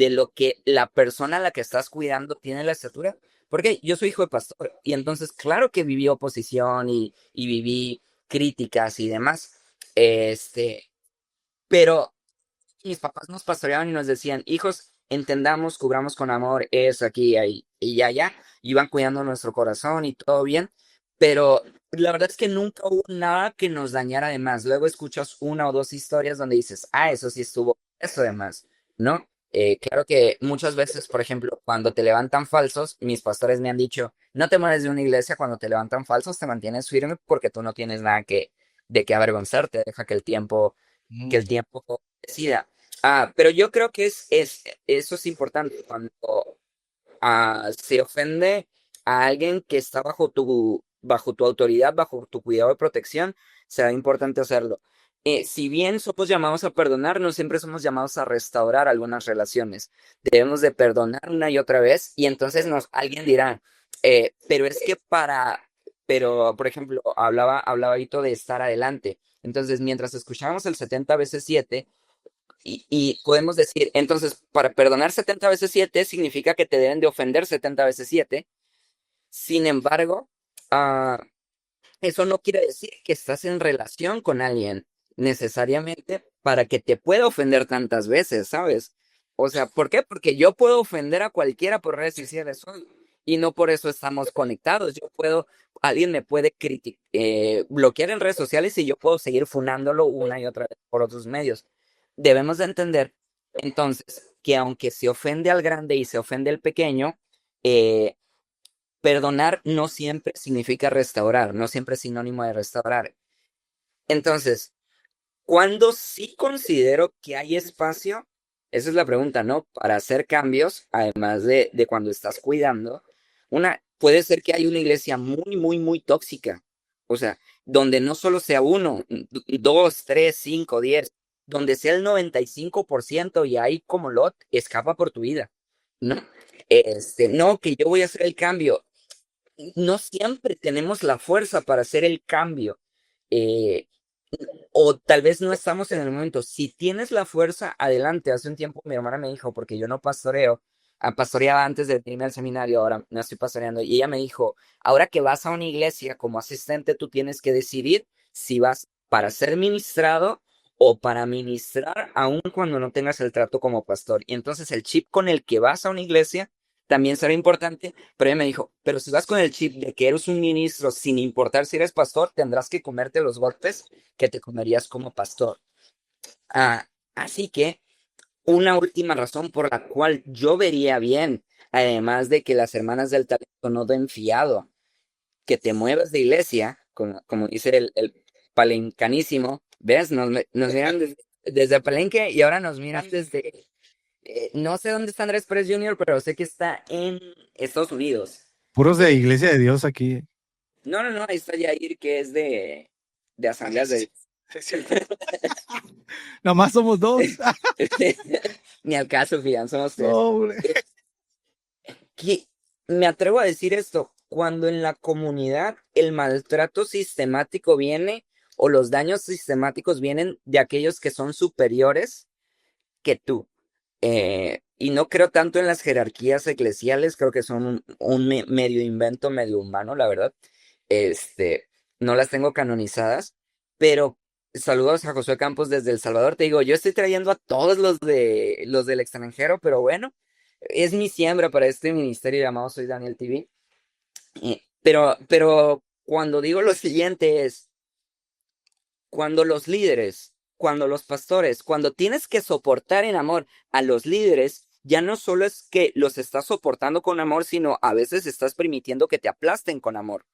lo que la persona a la que estás cuidando tiene la estatura. Porque yo soy hijo de pastor y entonces claro que viví oposición y viví críticas y demás. Pero mis papás nos pastoreaban y nos decían, hijos, entendamos, cubramos con amor, es aquí, ahí y allá. Iban cuidando nuestro corazón y todo bien, pero la verdad es que nunca hubo nada que nos dañara de más. Luego escuchas una o dos historias donde dices, ah, eso sí estuvo, eso de más, ¿no? Claro que muchas veces, por ejemplo, cuando te levantan falsos, mis pastores me han dicho, no te mueres de una iglesia cuando te levantan falsos, te mantienes firme porque tú no tienes nada de qué avergonzarte, deja que el tiempo decida. Pero yo creo que eso es importante cuando se ofende a alguien que está bajo tu autoridad, bajo tu cuidado de protección, será importante hacerlo. Si bien somos llamados a perdonar, no siempre somos llamados a restaurar algunas relaciones. Debemos de perdonar una y otra vez y entonces alguien dirá, pero es que pero por ejemplo, hablaba Ito de estar adelante. Entonces, mientras escuchábamos el 70 veces 7, y podemos decir, entonces, para perdonar 70 veces 7 significa que te deben de ofender 70 veces 7. Sin embargo, ah, eso no quiere decir que estás en relación con alguien necesariamente para que te pueda ofender tantas veces, ¿sabes? O sea, ¿por qué? Porque yo puedo ofender a cualquiera por redes sociales hoy y no por eso estamos conectados. Alguien me puede bloquear en redes sociales y yo puedo seguir funándolo una y otra vez por otros medios. Debemos de entender entonces que aunque se ofende al grande y se ofende al pequeño, eh, perdonar no siempre significa restaurar, no siempre es sinónimo de restaurar. Entonces, ¿cuándo sí considero que hay espacio? Esa es la pregunta, ¿no? Para hacer cambios, además de cuando estás cuidando. Puede ser que hay una iglesia muy, muy, muy tóxica. O sea, donde no solo sea uno, dos, tres, cinco, 10, donde sea el 95% y ahí como Lot, escapa por tu vida, ¿no? No, que yo voy a hacer el cambio. No siempre tenemos la fuerza para hacer el cambio. Eh, o tal vez no estamos en el momento. Si tienes la fuerza, adelante. Hace un tiempo mi hermana me dijo, porque yo no pastoreo, pastoreaba antes de irme al seminario, ahora no estoy pastoreando, y ella me dijo, ahora que vas a una iglesia como asistente, tú tienes que decidir si vas para ser ministrado o para ministrar, aun cuando no tengas el trato como pastor. Y entonces el chip con el que vas a una iglesia también será importante, pero ella me dijo, pero si vas con el chip de que eres un ministro, sin importar si eres pastor, tendrás que comerte los golpes que te comerías como pastor. Así que una última razón por la cual yo vería bien, además de que las hermanas del talento no den fiado, que te muevas de iglesia, como dice el palencanísimo, ¿ves? Nos miran desde Palenque y ahora nos miran desde, no sé dónde está Andrés Pérez Jr., pero sé que está en Estados Unidos. Puros de Iglesia de Dios aquí. No, ahí está Yair, que es de asambleas de... Nomás somos dos. Ni al caso, Fian, somos tres. Pobre. Me atrevo a decir esto, cuando en la comunidad el maltrato sistemático viene o los daños sistemáticos vienen de aquellos que son superiores que tú. Y no creo tanto en las jerarquías eclesiales, creo que son un medio invento, medio humano, la verdad. No las tengo canonizadas, pero saludos a Josué Campos desde El Salvador. Te digo, yo estoy trayendo a todos los del extranjero, pero bueno, es mi siembra para este ministerio llamado Soy Daniel TV. Pero cuando digo lo siguiente es, cuando los líderes, cuando los pastores, cuando tienes que soportar en amor a los líderes, ya no solo es que los estás soportando con amor, sino a veces estás permitiendo que te aplasten con amor,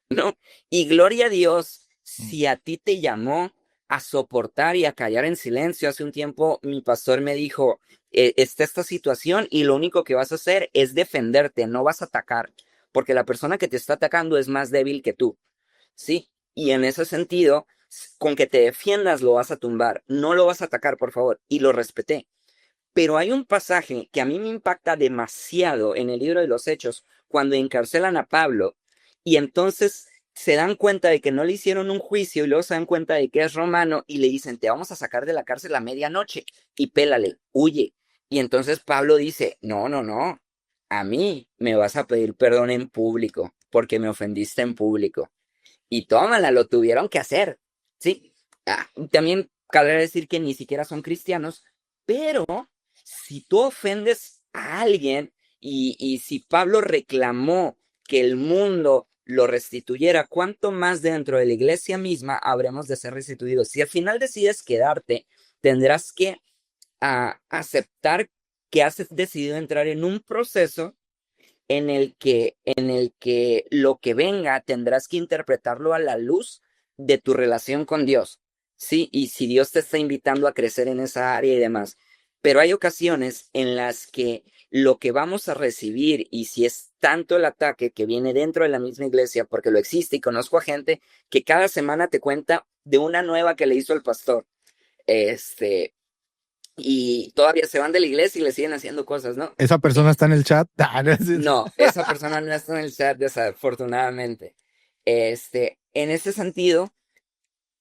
¿no? Y gloria a Dios, si a ti te llamó a soportar y a callar en silencio. Hace un tiempo mi pastor me dijo, está esta situación y lo único que vas a hacer es defenderte, no vas a atacar, porque la persona que te está atacando es más débil que tú, ¿sí? Y en ese sentido, con que te defiendas lo vas a tumbar, no lo vas a atacar, por favor, y lo respeté. Pero hay un pasaje que a mí me impacta demasiado en el libro de los Hechos, cuando encarcelan a Pablo y entonces se dan cuenta de que no le hicieron un juicio y luego se dan cuenta de que es romano y le dicen, te vamos a sacar de la cárcel a medianoche y pélale, huye. Y entonces Pablo dice, no, a mí me vas a pedir perdón en público porque me ofendiste en público. Y tómala, lo tuvieron que hacer, ¿sí? También cabe decir que ni siquiera son cristianos, pero si tú ofendes a alguien y si Pablo reclamó que el mundo lo restituyera, ¿cuánto más dentro de la iglesia misma habremos de ser restituidos? Si al final decides quedarte, tendrás que aceptar que has decidido entrar en un proceso en el que lo que venga tendrás que interpretarlo a la luz de tu relación con Dios, ¿sí? Y si Dios te está invitando a crecer en esa área y demás. Pero hay ocasiones en las que lo que vamos a recibir, y si es tanto el ataque que viene dentro de la misma iglesia, porque lo existe, y conozco a gente que cada semana te cuenta de una nueva que le hizo el pastor, y todavía se van de la iglesia y le siguen haciendo cosas, ¿no? Esa persona está en el chat. No, esa persona no está en el chat, desafortunadamente. En ese sentido,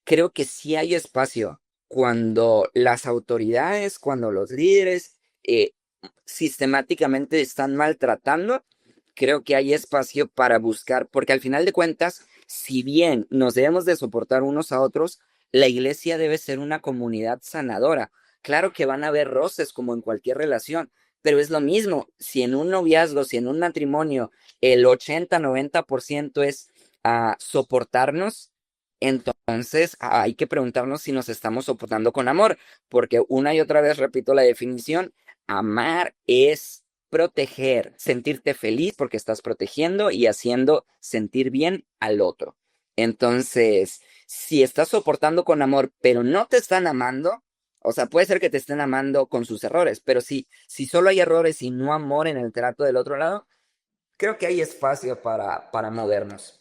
creo que sí hay espacio cuando las autoridades, cuando los líderes sistemáticamente están maltratando. Creo que hay espacio para buscar, porque al final de cuentas, si bien nos debemos de soportar unos a otros, la iglesia debe ser una comunidad sanadora. Claro que van a haber roces como en cualquier relación, pero es lo mismo. Si en un noviazgo, si en un matrimonio, el 80-90% es soportarnos, entonces hay que preguntarnos si nos estamos soportando con amor, porque una y otra vez repito la definición: amar es proteger, sentirte feliz porque estás protegiendo y haciendo sentir bien al otro. Entonces, si estás soportando con amor, pero no te están amando, o sea, puede ser que te estén amando con sus errores, pero si solo hay errores y no amor en el trato del otro lado, creo que hay espacio para movernos.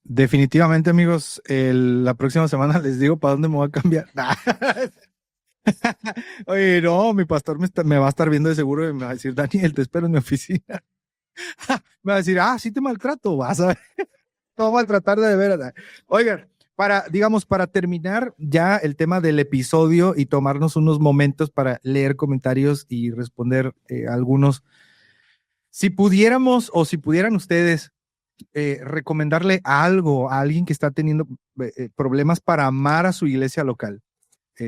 Definitivamente, amigos, la próxima semana les digo para dónde me voy a cambiar. Oye, no, mi pastor me va a estar viendo de seguro y me va a decir: Daniel, te espero en mi oficina. Me va a decir: sí te maltrato, vas a ver. No voy a maltratar de veras. Oigan, para terminar ya el tema del episodio y tomarnos unos momentos para leer comentarios y responder algunos. Si pudiéramos, o si pudieran ustedes recomendarle algo a alguien que está teniendo problemas para amar a su iglesia local,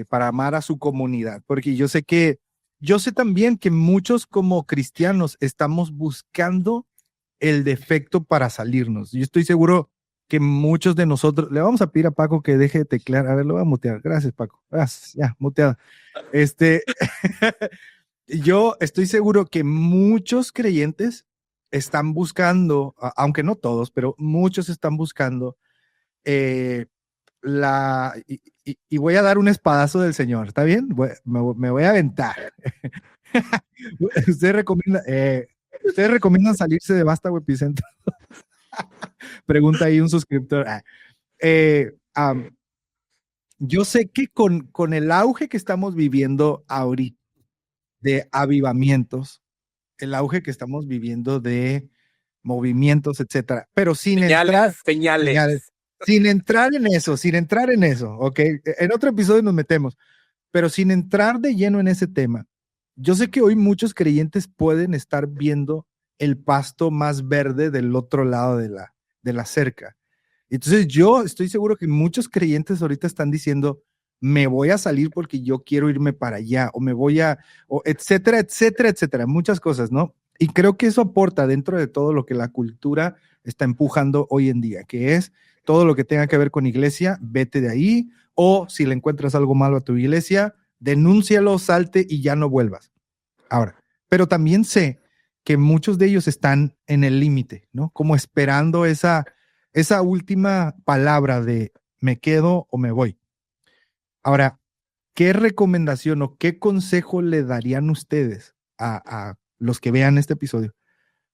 para amar a su comunidad, porque yo sé también que muchos como cristianos estamos buscando el defecto para salirnos. Yo estoy seguro que muchos de nosotros, le vamos a pedir a Paco que deje de teclear. A ver, lo voy a mutear. Gracias, Paco. Gracias, ya, muteado. Yo estoy seguro que muchos creyentes están buscando, aunque no todos, pero muchos están buscando y voy a dar un espadazo del Señor, ¿está bien? Me voy a aventar. ¿Ustedes recomiendan salirse de Vástago Epicentro? Pregunta ahí un suscriptor. Yo sé que con el auge que estamos viviendo ahorita de avivamientos, el auge que estamos viviendo de movimientos, etcétera, pero sin entrar en eso, ¿ok? En otro episodio nos metemos, pero sin entrar de lleno en ese tema. Yo sé que hoy muchos creyentes pueden estar viendo el pasto más verde del otro lado de la cerca. Entonces yo estoy seguro que muchos creyentes ahorita están diciendo: me voy a salir porque yo quiero irme para allá, o etcétera, etcétera, etcétera, muchas cosas, ¿no? Y creo que eso aporta dentro de todo lo que la cultura está empujando hoy en día, que es todo lo que tenga que ver con iglesia, vete de ahí, o si le encuentras algo malo a tu iglesia, denúncialo, salte y ya no vuelvas. Ahora, pero también sé que muchos de ellos están en el límite, ¿no? Como esperando esa última palabra de me quedo o me voy. Ahora, ¿qué recomendación o qué consejo le darían ustedes a los que vean este episodio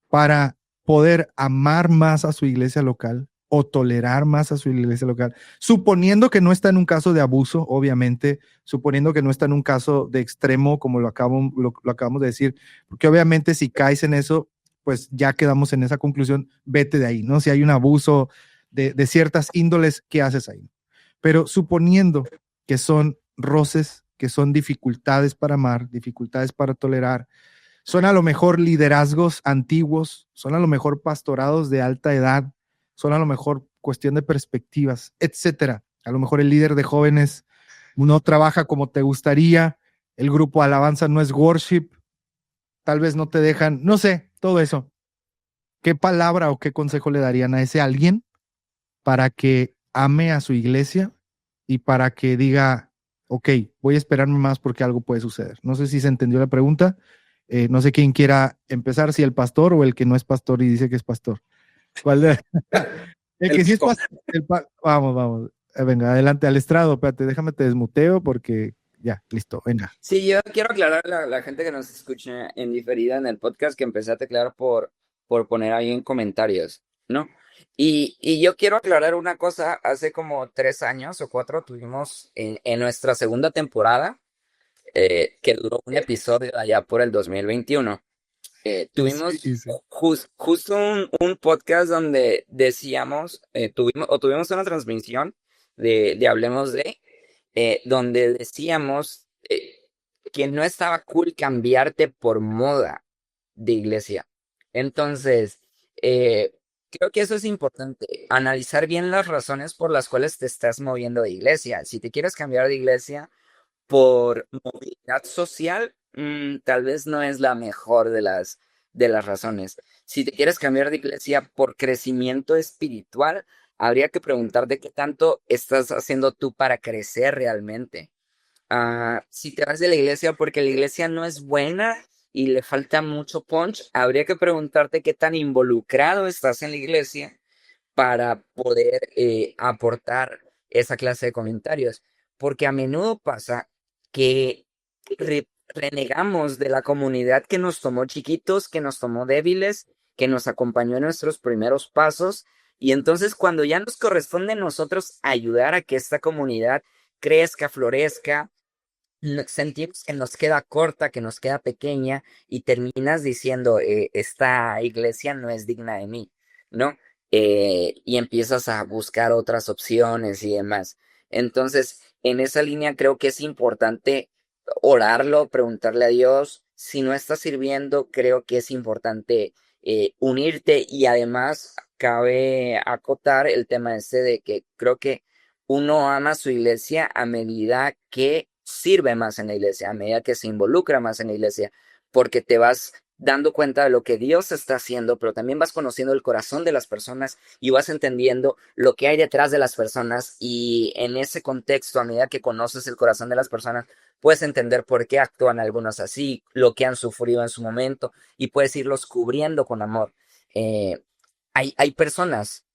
para poder amar más a su iglesia local o tolerar más a su iglesia local? Suponiendo que no está en un caso de abuso, obviamente, suponiendo que no está en un caso de extremo, como lo acabamos de decir, porque obviamente si caes en eso, pues ya quedamos en esa conclusión, vete de ahí, ¿no? Si hay un abuso de ciertas índoles, ¿qué haces ahí? Pero suponiendo que son roces, que son dificultades para amar, dificultades para tolerar, son a lo mejor liderazgos antiguos, son a lo mejor pastorados de alta edad, son a lo mejor cuestión de perspectivas, etcétera. A lo mejor el líder de jóvenes no trabaja como te gustaría, el grupo alabanza no es worship, tal vez no te dejan, no sé, todo eso. ¿qué palabra o qué consejo le darían a ese alguien para que ame a su iglesia y para que diga, ok, voy a esperarme más porque algo puede suceder? No sé si se entendió la pregunta. No sé quién quiera empezar, si el pastor o el que no es pastor y dice que es pastor. ¿Cuál de? El que sí es pastor. Vamos. Venga, adelante al estrado. Espérate, déjame te desmuteo porque ya, listo, venga. Sí, yo quiero aclarar a la gente que nos escucha en diferida en el podcast que empecé a teclear por poner ahí en comentarios, ¿no? Y yo quiero aclarar una cosa. Hace como 3 años o 4 tuvimos en nuestra segunda temporada, que duró un episodio allá por el 2021. Tuvimos Sí. justo un podcast donde decíamos, tuvimos una transmisión de Hablemos de, donde decíamos que no estaba cool cambiarte por moda de iglesia. Entonces, eh, creo que eso es importante, analizar bien las razones por las cuales te estás moviendo de iglesia. Si te quieres cambiar de iglesia por movilidad social, tal vez no es la mejor de las razones. Si te quieres cambiar de iglesia por crecimiento espiritual, habría que preguntarte qué tanto estás haciendo tú para crecer realmente. Si te vas de la iglesia porque la iglesia no es buena y le falta mucho punch, habría que preguntarte qué tan involucrado estás en la iglesia para poder aportar esa clase de comentarios. Porque a menudo pasa que renegamos de la comunidad que nos tomó chiquitos, que nos tomó débiles, que nos acompañó en nuestros primeros pasos. Y entonces cuando ya nos corresponde a nosotros ayudar a que esta comunidad crezca, florezca, sentimos que nos queda corta, que nos queda pequeña y terminas diciendo, esta iglesia no es digna de mí, ¿no? Y empiezas a buscar otras opciones y demás. Entonces, en esa línea creo que es importante orarlo, preguntarle a Dios. Si no está sirviendo, creo que es importante unirte, y además cabe acotar el tema este de que creo que uno ama su iglesia a medida que sirve más en la iglesia, a medida que se involucra más en la iglesia, porque te vas dando cuenta de lo que Dios está haciendo, pero también vas conociendo el corazón de las personas y vas entendiendo lo que hay detrás de las personas, y en ese contexto, a medida que conoces el corazón de las personas, puedes entender por qué actúan algunos así, lo que han sufrido en su momento, y puedes irlos cubriendo con amor. Eh, hay personas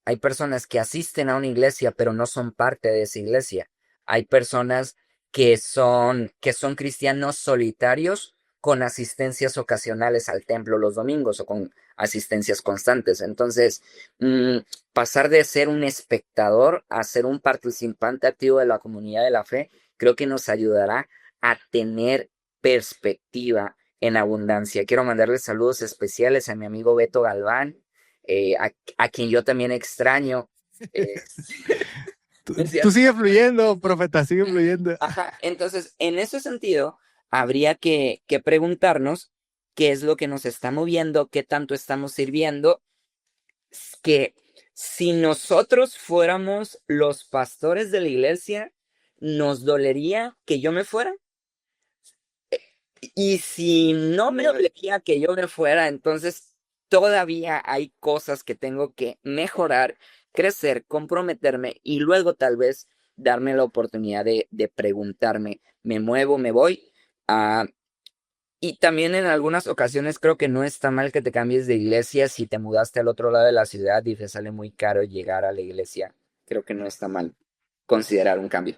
que asisten a una iglesia, pero no son parte de esa iglesia. Hay personas que son cristianos solitarios con asistencias ocasionales al templo los domingos o con asistencias constantes. Entonces, pasar de ser un espectador a ser un participante activo de la comunidad de la fe, creo que nos ayudará a tener perspectiva en abundancia. Quiero mandarle saludos especiales a mi amigo Beto Galván, a quien yo también extraño. eh, Tú sigue fluyendo, profeta, sigue fluyendo. Ajá, entonces, en ese sentido, habría que preguntarnos qué es lo que nos está moviendo, qué tanto estamos sirviendo, que si nosotros fuéramos los pastores de la iglesia, ¿nos dolería que yo me fuera? Y si no me dolería que yo me fuera, entonces todavía hay cosas que tengo que mejorar, crecer, comprometerme, y luego tal vez darme la oportunidad de preguntarme, ¿me muevo, me voy? Ah, y también en algunas ocasiones creo que no está mal que te cambies de iglesia si te mudaste al otro lado de la ciudad y te sale muy caro llegar a la iglesia. Creo que no está mal considerar un cambio.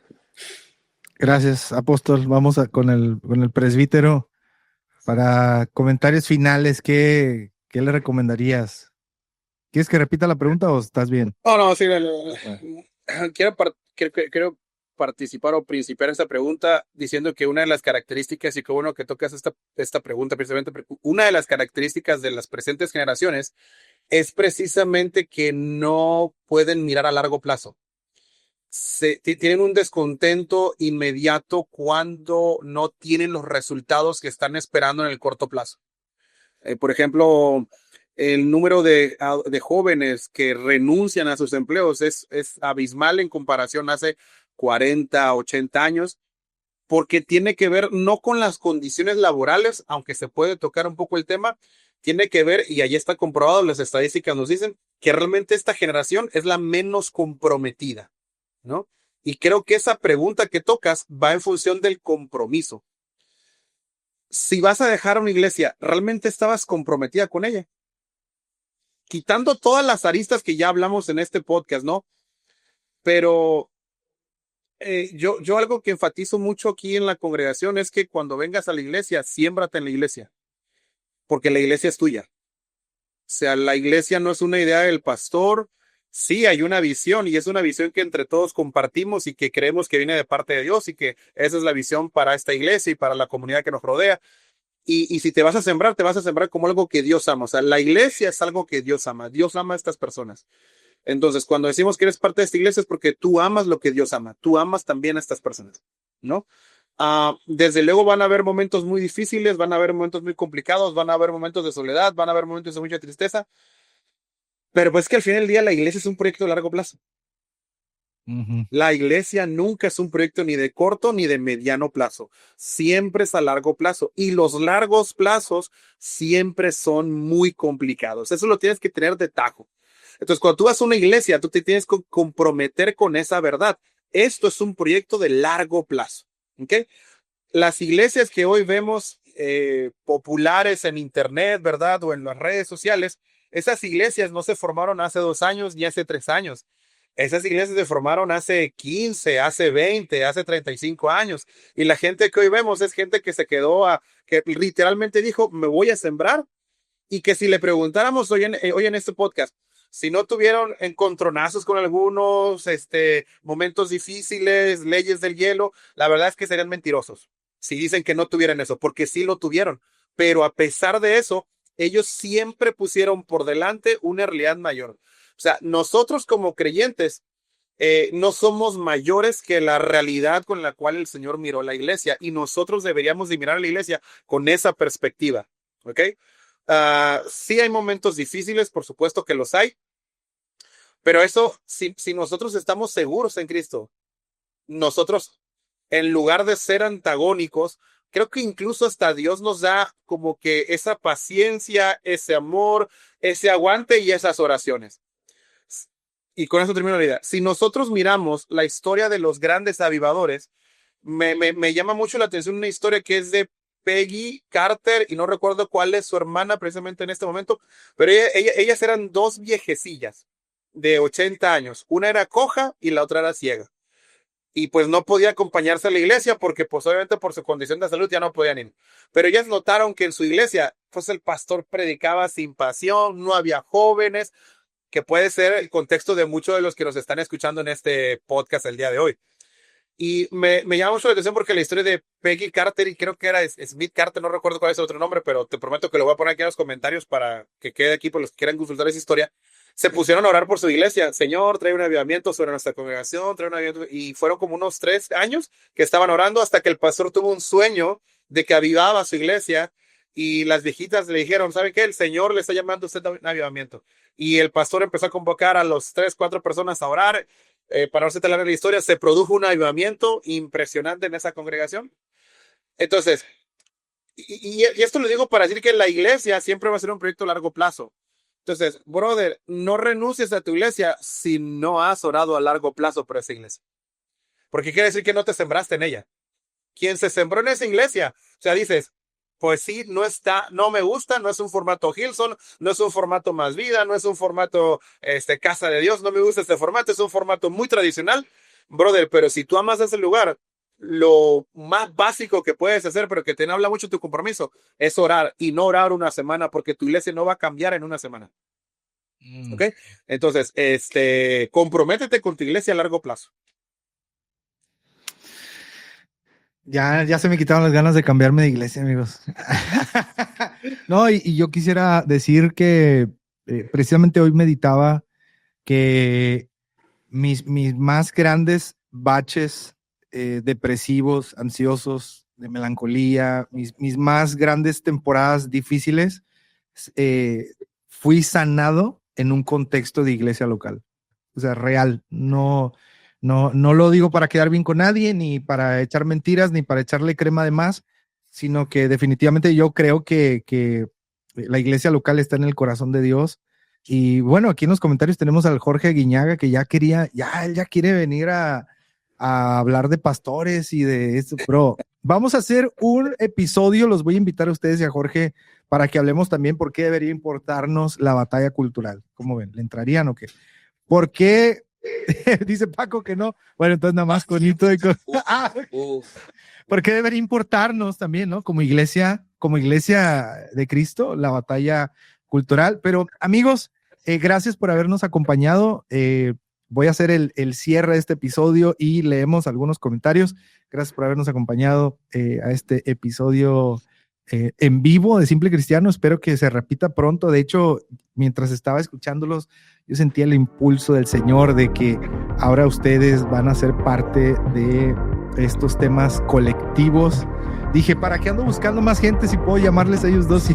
Gracias, apóstol. Vamos con el presbítero para comentarios finales. ¿Qué le recomendarías? ¿Quieres que repita la pregunta o estás bien? No, sí, quiero participar o principiar esta pregunta diciendo que una de las características, y qué bueno que tocas esta pregunta precisamente, una de las características de las presentes generaciones es precisamente que no pueden mirar a largo plazo. Tienen un descontento inmediato cuando no tienen los resultados que están esperando en el corto plazo. Por ejemplo, el número de jóvenes que renuncian a sus empleos es abismal en comparación a hace 40, 80 años, porque tiene que ver no con las condiciones laborales, aunque se puede tocar un poco el tema, tiene que ver, y ahí está comprobado, las estadísticas nos dicen que realmente esta generación es la menos comprometida, ¿no? Y creo que esa pregunta que tocas va en función del compromiso. Si vas a dejar una iglesia, ¿realmente estabas comprometida con ella? Quitando todas las aristas que ya hablamos en este podcast, ¿no? Pero yo algo que enfatizo mucho aquí en la congregación es que cuando vengas a la iglesia, siémbrate en la iglesia, porque la iglesia es tuya. O sea, la iglesia no es una idea del pastor. Sí, hay una visión y es una visión que entre todos compartimos y que creemos que viene de parte de Dios y que esa es la visión para esta iglesia y para la comunidad que nos rodea. Y si te vas a sembrar como algo que Dios ama. O sea, la iglesia es algo que Dios ama. Dios ama a estas personas. Entonces, cuando decimos que eres parte de esta iglesia es porque tú amas lo que Dios ama. Tú amas también a estas personas, ¿no? Desde luego van a haber momentos muy difíciles, van a haber momentos muy complicados, van a haber momentos de soledad, van a haber momentos de mucha tristeza, pero pues que al final del día la iglesia es un proyecto de largo plazo. Ujú. La iglesia nunca es un proyecto ni de corto ni de mediano plazo, siempre es a largo plazo y los largos plazos siempre son muy complicados. Eso lo tienes que tener de tajo. Entonces, cuando tú vas a una iglesia, tú te tienes que comprometer con esa verdad. Esto es un proyecto de largo plazo. ¿Ok? Las iglesias que hoy vemos populares en internet, ¿verdad? O en las redes sociales, esas iglesias no se formaron hace 2 años ni hace 3 años. Esas iglesias se formaron hace 15, hace 20, hace 35 años. Y la gente que hoy vemos es gente que se quedó que literalmente dijo, me voy a sembrar. Y que si le preguntáramos hoy en este podcast, si no tuvieron encontronazos con algunos momentos difíciles, leyes del hielo, la verdad es que serían mentirosos si dicen que no tuvieran eso, porque sí lo tuvieron. Pero a pesar de eso, ellos siempre pusieron por delante una realidad mayor. O sea, nosotros como creyentes no somos mayores que la realidad con la cual el Señor miró la iglesia y nosotros deberíamos de mirar a la iglesia con esa perspectiva. ¿Ok? Sí hay momentos difíciles, por supuesto que los hay, pero eso, si nosotros estamos seguros en Cristo, nosotros, en lugar de ser antagónicos, creo que incluso hasta Dios nos da como que esa paciencia, ese amor, ese aguante y esas oraciones. Y con eso termino la idea. Si nosotros miramos la historia de los grandes avivadores, me llama mucho la atención una historia que es de Peggy Carter y no recuerdo cuál es su hermana precisamente en este momento, pero ellas eran dos viejecillas de 80 años. Una era coja y la otra era ciega. Y pues no podía acompañarse a la iglesia porque pues obviamente por su condición de salud ya no podían ir. Pero ellas notaron que en su iglesia pues el pastor predicaba sin pasión, no había jóvenes, que puede ser el contexto de muchos de los que nos están escuchando en este podcast el día de hoy. Y me llama mucho la atención porque la historia de Peggy Carter, y creo que era Smith Carter, no recuerdo cuál es el otro nombre, pero te prometo que lo voy a poner aquí en los comentarios para que quede aquí por los que quieran consultar esa historia. Se pusieron a orar por su iglesia. Señor, trae un avivamiento sobre nuestra congregación, trae un avivamiento. Y fueron como unos 3 años que estaban orando hasta que el pastor tuvo un sueño de que avivaba su iglesia y las viejitas le dijeron, ¿sabe qué? El Señor le está llamando a usted a un avivamiento. Y el pastor empezó a convocar a los 3, 4 personas a orar. Para no ser la historia, se produjo un avivamiento impresionante en esa congregación. Entonces, y esto lo digo para decir que la iglesia siempre va a ser un proyecto a largo plazo. Entonces, brother, no renuncies a tu iglesia si no has orado a largo plazo por esa iglesia. Porque quiere decir que no te sembraste en ella. Quien se sembró en esa iglesia, o sea, dices, pues sí, no me gusta, no es un formato Hillsong, no es un formato Más Vida, no es un formato Casa de Dios, no me gusta este formato, es un formato muy tradicional, brother, pero si tú amas ese lugar, lo más básico que puedes hacer, pero que te habla mucho tu compromiso, es orar y no orar una semana, porque tu iglesia no va a cambiar en una semana. ¿Ok? Entonces, comprométete con tu iglesia a largo plazo. Ya se me quitaron las ganas de cambiarme de iglesia, amigos. No, y yo quisiera decir que precisamente hoy meditaba que mis más grandes baches depresivos, ansiosos, de melancolía, mis más grandes temporadas difíciles, fui sanado en un contexto de iglesia local. O sea, real. No lo digo para quedar bien con nadie, ni para echar mentiras, ni para echarle crema de más, sino que definitivamente yo creo que la iglesia local está en el corazón de Dios. Y bueno, aquí en los comentarios tenemos al Jorge Guiñaga que él ya quiere venir a hablar de pastores y de esto, pero vamos a hacer un episodio, los voy a invitar a ustedes y a Jorge para que hablemos también por qué debería importarnos la batalla cultural. ¿Cómo ven? ¿Le entrarían o qué? ¿Por qué? Dice Paco que no. Bueno, entonces nada más conito de ¿por qué debería importarnos también, no? Como iglesia de Cristo, la batalla cultural. Pero amigos, gracias por habernos acompañado. Voy a hacer el cierre de este episodio y leemos algunos comentarios. Gracias por habernos acompañado a este episodio en vivo de Simple Cristiano. Espero que se repita pronto. De hecho, mientras estaba escuchándolos, yo sentía el impulso del Señor de que ahora ustedes van a ser parte de estos temas colectivos. Dije, ¿para qué ando buscando más gente si puedo llamarles a ellos dos?